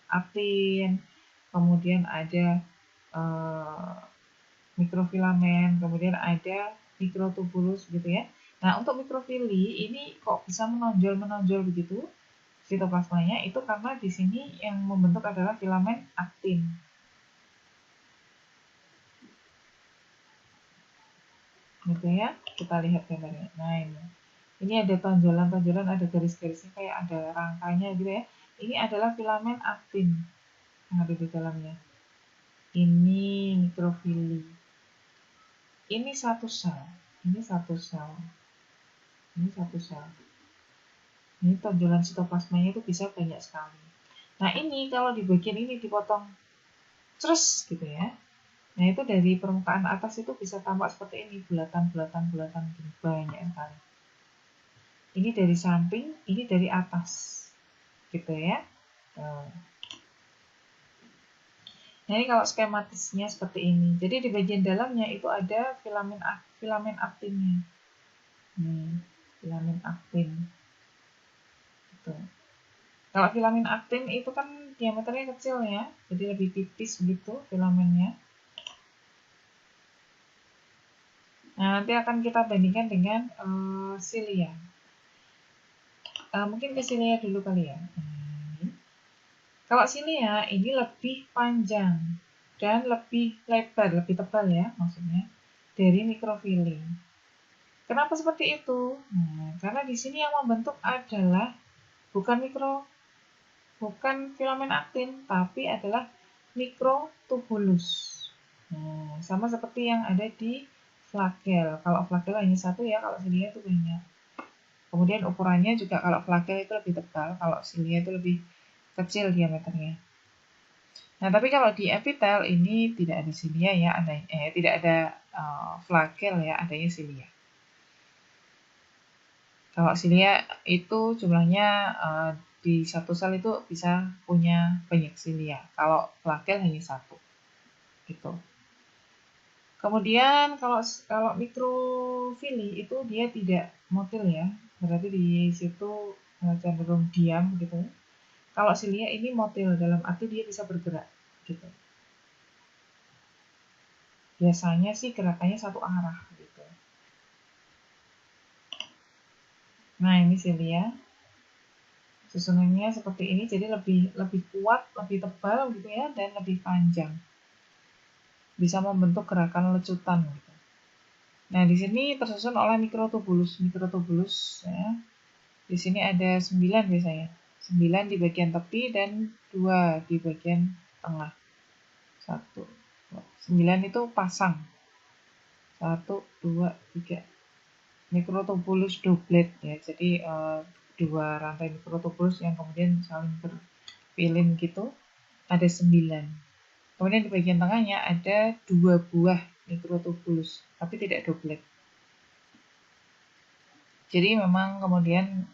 aktin, kemudian ada mikrofilamen, kemudian ada mikrotubulus gitu ya. Nah, untuk mikrofili ini kok bisa menonjol begitu sitoplasmanya, itu karena di sini yang membentuk adalah filamen aktin. Gitu ya, kita lihat gambarnya. Nah, ini ada tonjolan-tonjolan, ada garis-garisnya kayak ada rangkanya gitu ya. Ini adalah filamen aktin yang ada di dalamnya. Ini mikrofili. Ini satu sel. Ini satu sel. Ini satu sel. Ini tonjolan sitoplasmanya itu bisa banyak sekali. Nah, ini kalau di bagian ini dipotong terus gitu ya. Nah, itu dari permukaan atas itu bisa tampak seperti ini, bulatan-bulatan gini, banyak sekali. Ini dari samping, ini dari atas. Gitu ya. Nah, ini kalau skematisnya seperti ini. Jadi di bagian dalamnya itu ada filamen aktinnya. Nih, filamen aktin. Gitu. Kalau filamen aktin itu kan diameternya kecil ya, jadi lebih tipis gitu filamennya. Nah, nanti akan kita bandingkan dengan silia. Mungkin ke silia dulu kali ya. Kalau silia ini lebih panjang dan lebih lebar, lebih tebal ya maksudnya dari mikrofili. Kenapa seperti itu? Nah, karena di sini yang membentuk adalah bukan filamen aktin, tapi adalah mikrotubulus. Nah, sama seperti yang ada di flagel. Kalau flagel hanya satu ya, kalau silia itu banyak. Kemudian ukurannya juga kalau flagel itu lebih tebal, kalau silia itu lebih kecil diameternya. Nah, tapi kalau di epitel ini tidak ada silia ya, tidak ada flagel ya, adanya silia. Kalau silia itu jumlahnya di satu sel itu bisa punya banyak silia. Kalau flagel hanya satu, gitu. Kemudian kalau mikrofili itu dia tidak motil ya, berarti di situ cenderung diam gitu. Kalau silia ini motil, dalam arti dia bisa bergerak gitu. Biasanya sih gerakannya satu arah gitu. Nah, ini silia. Susunannya seperti ini, jadi lebih kuat, lebih tebal gitu ya, dan lebih panjang. Bisa membentuk gerakan lecutan gitu. Nah, di sini tersusun oleh mikrotubulus. Mikrotubulus ya. Di sini ada 9 biasanya. 9 di bagian tepi dan 2 di bagian tengah. 1, 9 itu pasang. 1, 2, 3. Mikrotubulus doublet ya. Jadi 2 rantai mikrotubulus yang kemudian saling berpilin gitu. Ada 9. Kemudian di bagian tengahnya ada 2 buah mikrotubulus, tapi tidak doublet. Jadi memang kemudian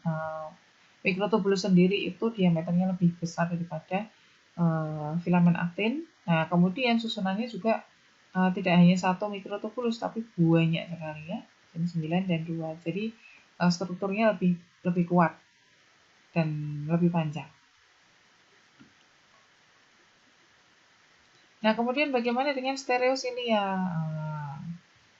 mikrotubulus sendiri itu diameternya lebih besar daripada filamen aktin. Nah, kemudian susunannya juga tidak hanya satu mikrotubulus, tapi banyak sekali ya, 9 dan 2. Jadi strukturnya lebih kuat dan lebih panjang. Nah, kemudian bagaimana dengan stereosilia?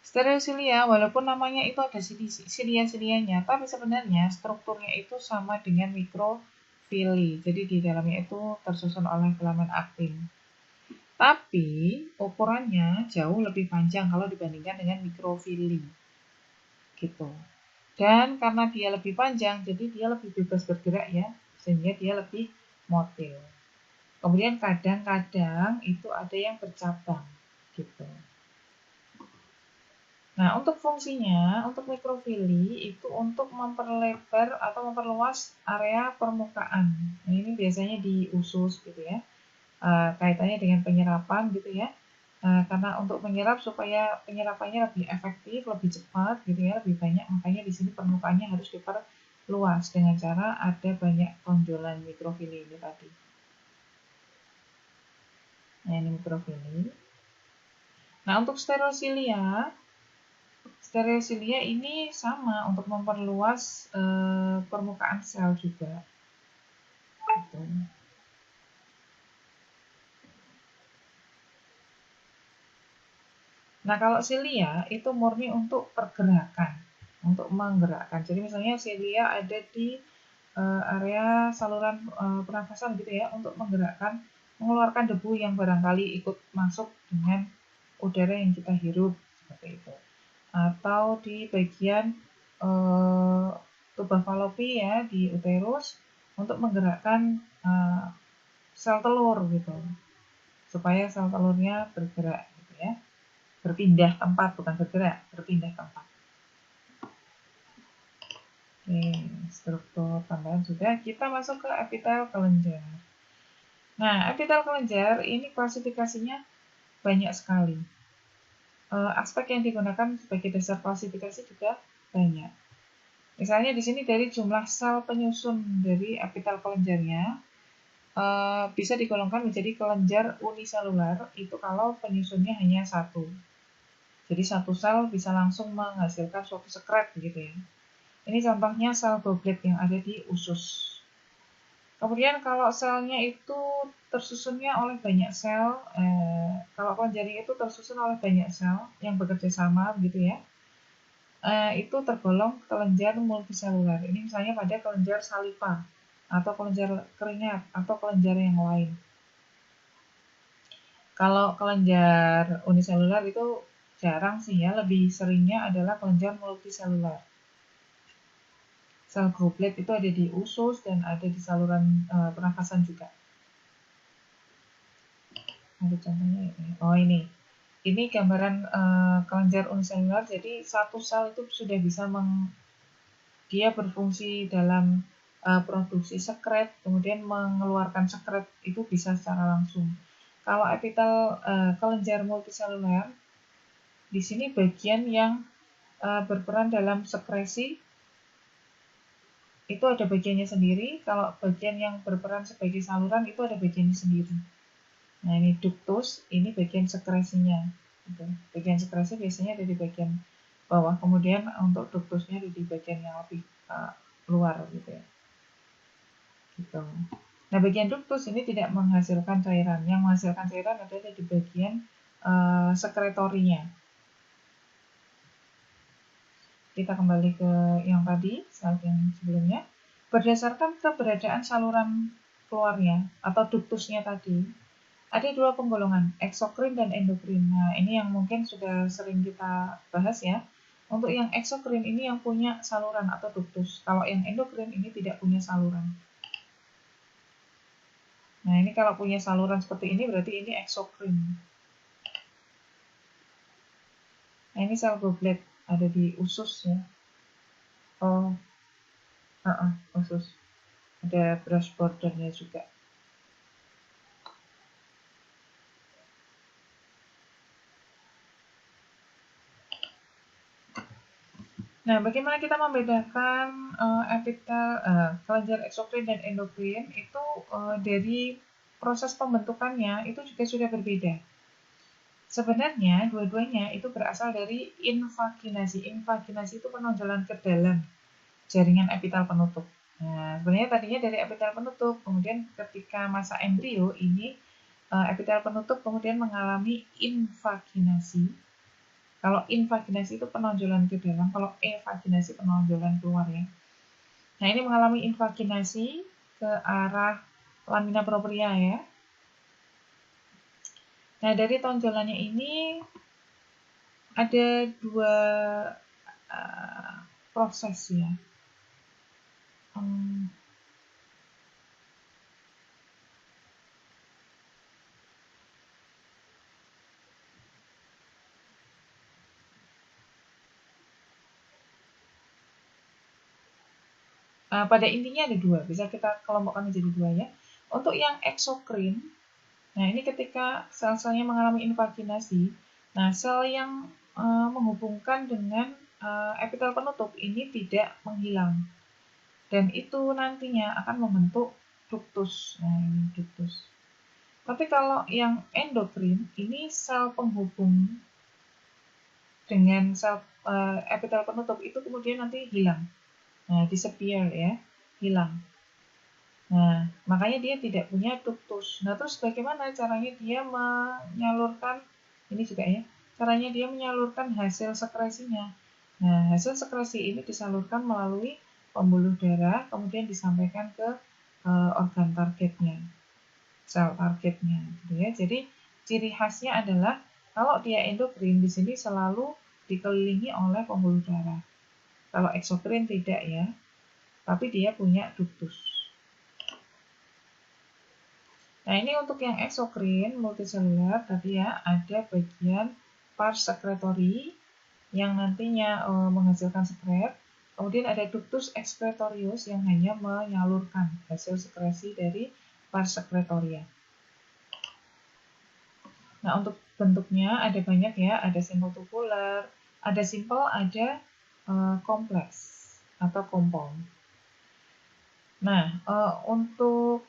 Stereosilia, walaupun namanya itu ada silia-silianya, tapi sebenarnya strukturnya itu sama dengan mikrofili. Jadi di dalamnya itu tersusun oleh filamen aktin. Tapi ukurannya jauh lebih panjang kalau dibandingkan dengan mikrofili. Gitu. Dan karena dia lebih panjang, jadi dia lebih bebas bergerak ya, sehingga dia lebih motil. Kemudian kadang-kadang itu ada yang bercabang gitu. Nah, untuk fungsinya, untuk mikrofili itu untuk memperlebar atau memperluas area permukaan. Nah, ini biasanya di usus gitu ya. Kaitannya dengan penyerapan gitu ya. Karena untuk menyerap supaya penyerapannya lebih efektif, lebih cepat gitu ya, lebih banyak, makanya di sini permukaannya harus diperluas dengan cara ada banyak tonjolan mikrofili ini tadi. Nah, ini mikrofili. Nah, untuk stereosilia ini sama untuk memperluas permukaan sel juga. Gitu. Nah, kalau silia itu murni untuk pergerakan, untuk menggerakkan. Jadi misalnya silia ada di area saluran pernafasan gitu ya, untuk menggerakkan, mengeluarkan debu yang barangkali ikut masuk dengan udara yang kita hirup seperti itu. Atau di bagian tuba falopi ya, di uterus, untuk menggerakkan sel telur gitu, supaya sel telurnya bergerak gitu ya, berpindah tempat, bukan bergerak, berpindah tempat. Oke, struktur tambahan sudah. Kita masuk ke epitel kelenjar. Nah, epitel kelenjar ini klasifikasinya banyak sekali. Aspek yang digunakan sebagai dasar klasifikasi juga banyak. Misalnya di sini dari jumlah sel penyusun dari epitel kelenjarnya, bisa digolongkan menjadi kelenjar uniselular itu kalau penyusunnya hanya satu. Jadi satu sel bisa langsung menghasilkan suatu sekret gitu ya. Ini contohnya sel goblet yang ada di usus. Kemudian kalau selnya itu tersusunnya oleh banyak sel, kalau kelenjar itu tersusun oleh banyak sel yang bekerja sama gitu ya, itu tergolong kelenjar multiselular. Ini misalnya pada kelenjar saliva, atau kelenjar keringat, atau kelenjar yang lain. Kalau kelenjar uniselular itu jarang sih ya, lebih seringnya adalah kelenjar multiselular. Sel goblet itu ada di usus dan ada di saluran pernafasan juga. Ada contohnya ini. Oh ini gambaran kelenjar uniselular. Jadi satu sel itu sudah bisa dia berfungsi dalam produksi sekret, kemudian mengeluarkan sekret itu bisa secara langsung. Kalau epitel kelenjar multiselular, di sini bagian yang berperan dalam sekresi itu ada bagiannya sendiri. Kalau bagian yang berperan sebagai saluran itu ada bagiannya sendiri. Nah ini ductus, ini bagian sekresinya. Gitu. Bagian sekresi biasanya ada di bagian bawah, kemudian untuk ductusnya ada di bagian yang lebih luar gitu ya. Gitu. Nah bagian ductus ini tidak menghasilkan cairan. Yang menghasilkan cairan adalah di bagian sekretorinya. Kita kembali ke yang tadi, slide yang sebelumnya. Berdasarkan keberadaan saluran keluarnya atau ductusnya tadi, ada dua penggolongan, eksokrin dan endokrin. Nah, ini yang mungkin sudah sering kita bahas ya. Untuk yang eksokrin ini yang punya saluran atau ductus. Kalau yang endokrin ini tidak punya saluran. Nah, ini kalau punya saluran seperti ini berarti ini eksokrin. Nah, ini sel goblet ada di usus ya. Oh, usus. Ada brush bordernya juga. Nah, bagaimana kita membedakan epitel kelenjar eksokrin dan endokrin itu dari proses pembentukannya itu juga sudah berbeda. Sebenarnya dua-duanya itu berasal dari invaginasi. Invaginasi itu penonjolan ke dalam jaringan epitel penutup. Nah, sebenarnya tadinya dari epitel penutup, kemudian ketika masa embrio ini epitel penutup kemudian mengalami invaginasi. Kalau invaginasi itu penonjolan ke dalam, kalau evaginasi penonjolan keluar ya. Nah, ini mengalami invaginasi ke arah lamina propria ya. Nah, dari tonjolannya ini ada dua proses ya. Pada intinya ada dua, bisa kita kelompokkan menjadi dua ya. Untuk yang eksokrin, nah ini ketika sel-selnya mengalami invaginasi, nah sel yang menghubungkan dengan epitel penutup ini tidak menghilang. Dan itu nantinya akan membentuk ductus. Nah ini ductus. Tapi kalau yang endokrin, ini sel penghubung dengan sel epitel penutup itu kemudian nanti hilang. Nah, disappear ya, hilang. Nah, makanya dia tidak punya ductus. Nah, terus bagaimana caranya dia menyalurkan, ini juga ya, caranya dia menyalurkan hasil sekresinya. Nah, hasil sekresi ini disalurkan melalui pembuluh darah, kemudian disampaikan ke organ targetnya, sel targetnya. Gitu ya. Jadi, ciri khasnya adalah kalau dia endokrin, di sini selalu dikelilingi oleh pembuluh darah. Kalau eksokrin tidak ya, tapi dia punya ductus. Nah, ini untuk yang eksokrin multiselular tadi ya, ada bagian pars secretory yang nantinya menghasilkan sekret. Kemudian ada ductus excretorius yang hanya menyalurkan hasil sekresi dari pars secretoria. Nah, untuk bentuknya ada banyak ya, ada simple tubular, ada simple, ada kompleks atau compound. Nah, untuk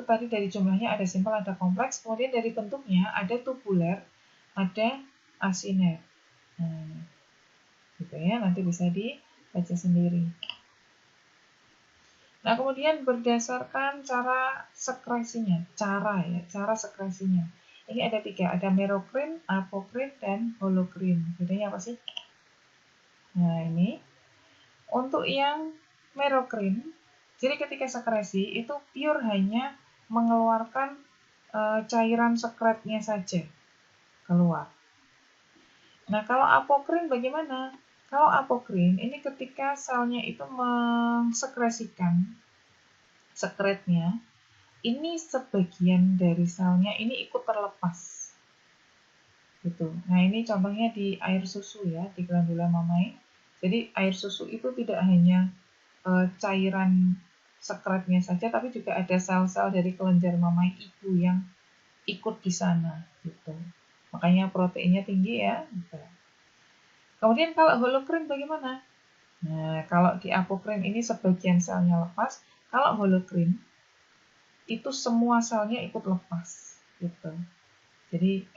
tadi dari jumlahnya ada simpel, ada kompleks, kemudian dari bentuknya ada tubular, ada asiner. Nah, gitu ya, nanti bisa dibaca sendiri. Nah, kemudian berdasarkan cara sekresinya, cara sekresinya. Ini ada 3, ada merokrin, apokrin, dan holokrin. Bedanya apa sih? Nah, ini untuk yang merokrin, jadi ketika sekresi itu pure hanya mengeluarkan cairan sekretnya saja keluar. Nah, kalau apokrin bagaimana? Kalau apokrin ini ketika selnya itu mensekresikan sekretnya, ini sebagian dari selnya ini ikut terlepas. Gitu. Nah, ini contohnya di air susu ya, di glandula mamae. Jadi air susu itu tidak hanya cairan sekretnya saja, tapi juga ada sel-sel dari kelenjar mamae ibu yang ikut di sana. Gitu. Makanya proteinnya tinggi ya. Gitu. Kemudian kalau holokrin bagaimana? Nah, kalau di apokrin ini sebagian selnya lepas, kalau holokrin itu semua selnya ikut lepas, gitu. Jadi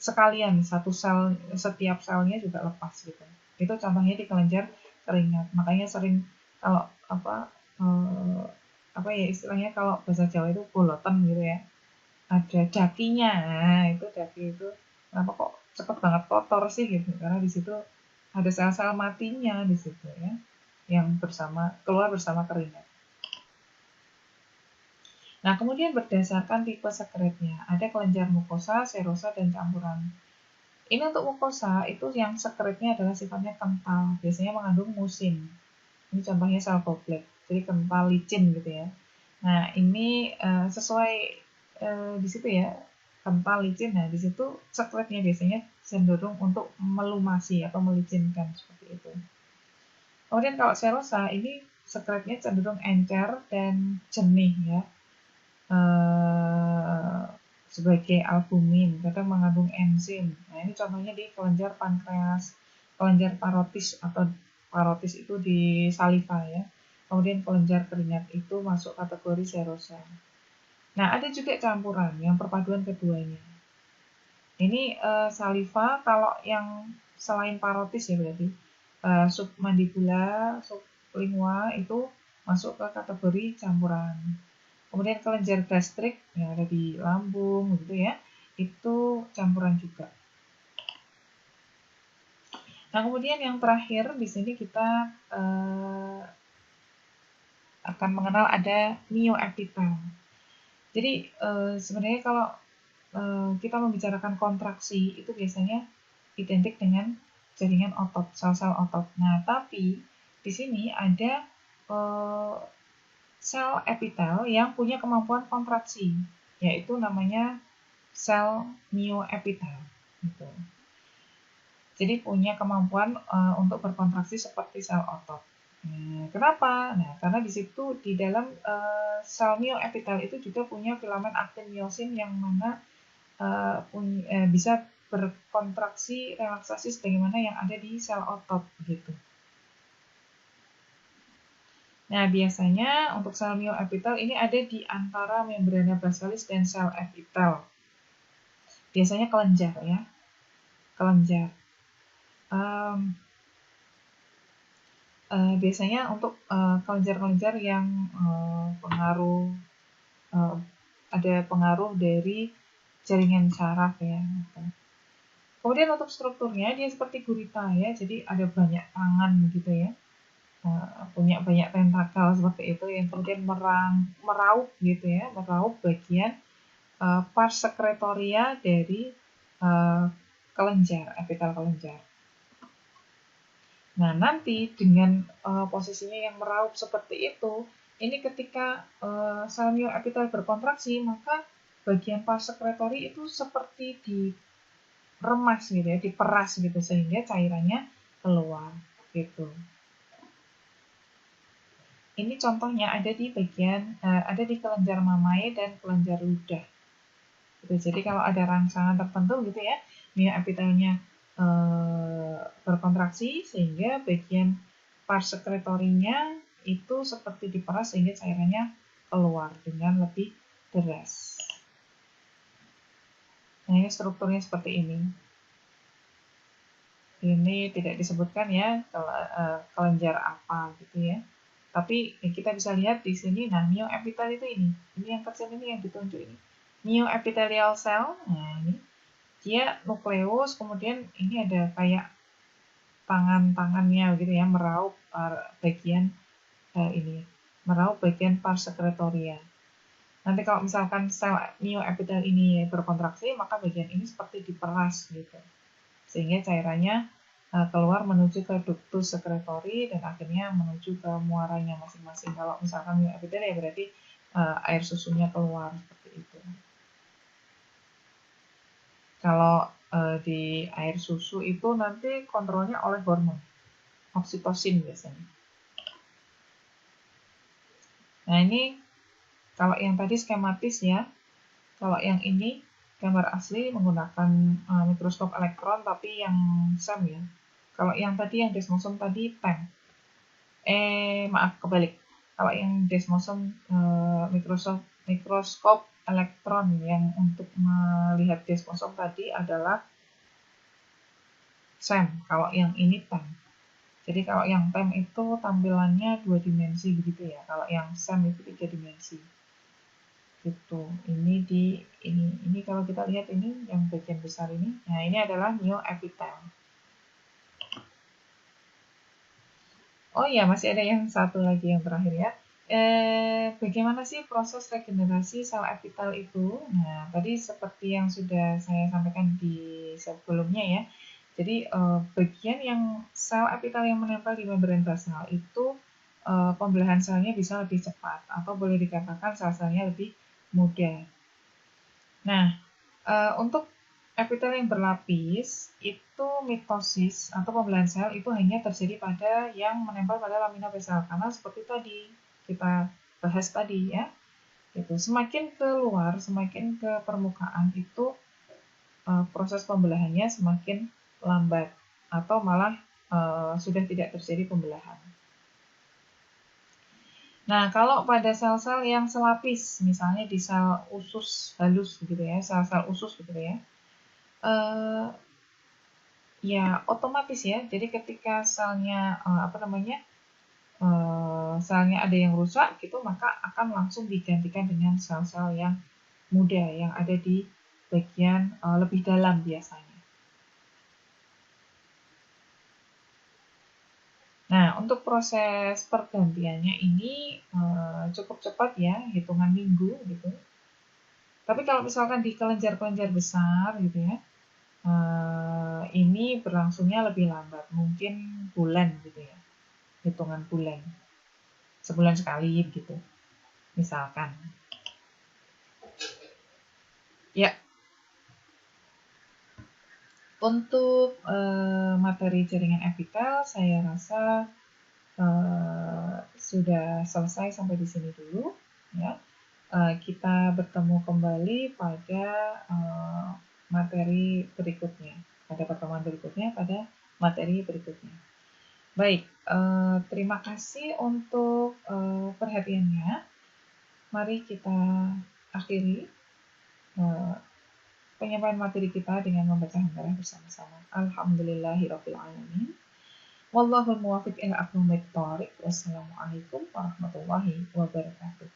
sekalian satu sel, setiap selnya juga lepas gitu. Itu contohnya di kelenjar keringat. Makanya sering kalau apa ya istilahnya kalau bahasa Jawa itu boloten gitu ya. Ada dakinya, nah itu daki itu kenapa kok cepet banget kotor sih gitu, karena di situ ada sel-sel matinya di situ ya, yang keluar bersama keringat. Nah, kemudian berdasarkan tipe sekretnya, ada kelenjar mukosa, serosa, dan campuran. Ini untuk mukosa itu yang sekretnya adalah sifatnya kental, biasanya mengandung musin. Ini contohnya sel goblet, jadi kental licin gitu ya. Nah, ini sesuai di situ ya, kental licin. Nah, di situ sekretnya biasanya cenderung untuk melumasi atau melicinkan seperti itu. Kemudian kalau serosa ini sekretnya cenderung encer dan jernih ya. Sebagai albumin, kadang mengandung enzim. Nah, ini contohnya di kelenjar pankreas, kelenjar parotis atau parotis itu di saliva ya. Kemudian kelenjar keringat itu masuk kategori serosa. Nah, ada juga campuran yang perpaduan keduanya. Ini saliva kalau yang selain parotis ya berarti submandibula, sublingual itu masuk ke kategori campuran. Kemudian kelenjar gastrik yang ada di lambung gitu ya, itu campuran juga. Nah, kemudian yang terakhir di sini kita akan mengenal ada myoepitel. Jadi sebenarnya kalau kita membicarakan kontraksi itu biasanya identik dengan jaringan otot, sel-sel otot. Nah, tapi di sini ada sel epitel yang punya kemampuan kontraksi, yaitu namanya sel myoepitel. Gitu. Jadi punya kemampuan untuk berkontraksi seperti sel otot. Kenapa? Nah, karena di situ di dalam sel myoepitel itu juga punya filamen aktin miosin yang mana bisa berkontraksi relaksasi sebagaimana yang ada di sel otot gitu. Nah, biasanya untuk sel myoepitel ini ada di antara membrana basalis dan sel epitel. Biasanya kelenjar ya, kelenjar. Biasanya untuk kelenjar-kelenjar yang ada pengaruh dari jaringan saraf ya. Kemudian untuk strukturnya dia seperti gurita ya, jadi ada banyak tangan gitu ya, punya banyak tentakel seperti itu yang kemudian meraup gitu ya, meraup bagian pars sekretoria dari kelenjar, epitel kelenjar. Nah, nanti dengan posisinya yang meraup seperti itu, ini ketika sel myoepitel berkontraksi, maka bagian pars sekretori itu seperti diremas gitu ya, diperas gitu sehingga cairannya keluar gitu. Ini contohnya ada di bagian ada di kelenjar mamae dan kelenjar ludah. Gitu. Jadi kalau ada rangsangan tertentu gitu ya, myoepitelnya berkontraksi sehingga bagian pars sekretorinya itu seperti diperas sehingga cairannya keluar dengan lebih deras. Nah, ini strukturnya seperti ini. Ini tidak disebutkan ya kelenjar apa gitu ya. Tapi kita bisa lihat di sini, nah mioepitel itu ini yang kecil ini yang ditunjuk ini. Mioepithelial cell, nah ini dia nukleus, kemudian ini ada kayak tangannya gitu ya, meraup bagian ini, meraup bagian pars secretoria. Nanti kalau misalkan sel mioepitel ini berkontraksi, maka bagian ini seperti diperas gitu, sehingga cairannya keluar menuju ke ductus secretory dan akhirnya menuju ke muaranya masing-masing. Kalau misalkan mioepitel ya berarti air susunya keluar seperti itu. Kalau di air susu itu nanti kontrolnya oleh hormon oksitosin biasanya. Nah ini kalau yang tadi skematis ya. Kalau yang ini gambar asli menggunakan mikroskop elektron tapi yang SEM ya. Kalau yang tadi yang desmosom tadi TEM. Maaf kebalik. Kalau yang desmosom mikroskop elektron yang untuk melihat desmosom tadi adalah SEM. Kalau yang ini TEM. Jadi kalau yang TEM itu tampilannya 2 dimensi begitu ya. Kalau yang SEM itu 3 dimensi. Gitu. Ini kalau kita lihat ini yang bagian besar ini. Nah, ini adalah mioepitel. Oh iya, masih ada yang satu lagi yang terakhir ya. Bagaimana sih proses regenerasi sel epitel itu? Nah, tadi seperti yang sudah saya sampaikan di sebelumnya ya. Jadi bagian yang sel epitel yang menempel di membran basal itu pembelahan selnya bisa lebih cepat atau boleh dikatakan sel-selnya lebih mudah. Nah, untuk epitel yang berlapis itu mitosis atau pembelahan sel itu hanya terjadi pada yang menempel pada lamina basal karena seperti tadi kita bahas tadi ya. Itu semakin keluar, semakin ke permukaan itu proses pembelahannya semakin lambat atau malah sudah tidak terjadi pembelahan. Nah, kalau pada sel-sel yang selapis, misalnya di sel usus halus begitu ya, sel-sel usus begitu ya, ya otomatis ya. Jadi ketika selnya selnya ada yang rusak gitu, maka akan langsung digantikan dengan sel-sel yang muda yang ada di bagian lebih dalam biasanya. Nah, untuk proses pergantiannya ini cukup cepat ya, hitungan minggu gitu. Tapi kalau misalkan di kelenjar-kelenjar besar gitu ya, ini berlangsungnya lebih lambat, mungkin bulan gitu ya, hitungan bulan, sebulan sekali gitu, misalkan. Ya, untuk materi jaringan epitel, saya rasa sudah selesai sampai di sini dulu, ya. Kita bertemu kembali pada materi berikutnya, pada pertemuan berikutnya, pada materi berikutnya. Baik, terima kasih untuk perhatiannya. Mari kita akhiri penyampaian materi kita dengan membaca hamdalah bersama-sama. Alhamdulillahirabbil alamin. Wallahul muwaffiq ila aqwamit thoriq. Wassalamualaikum warahmatullahi wabarakatuh.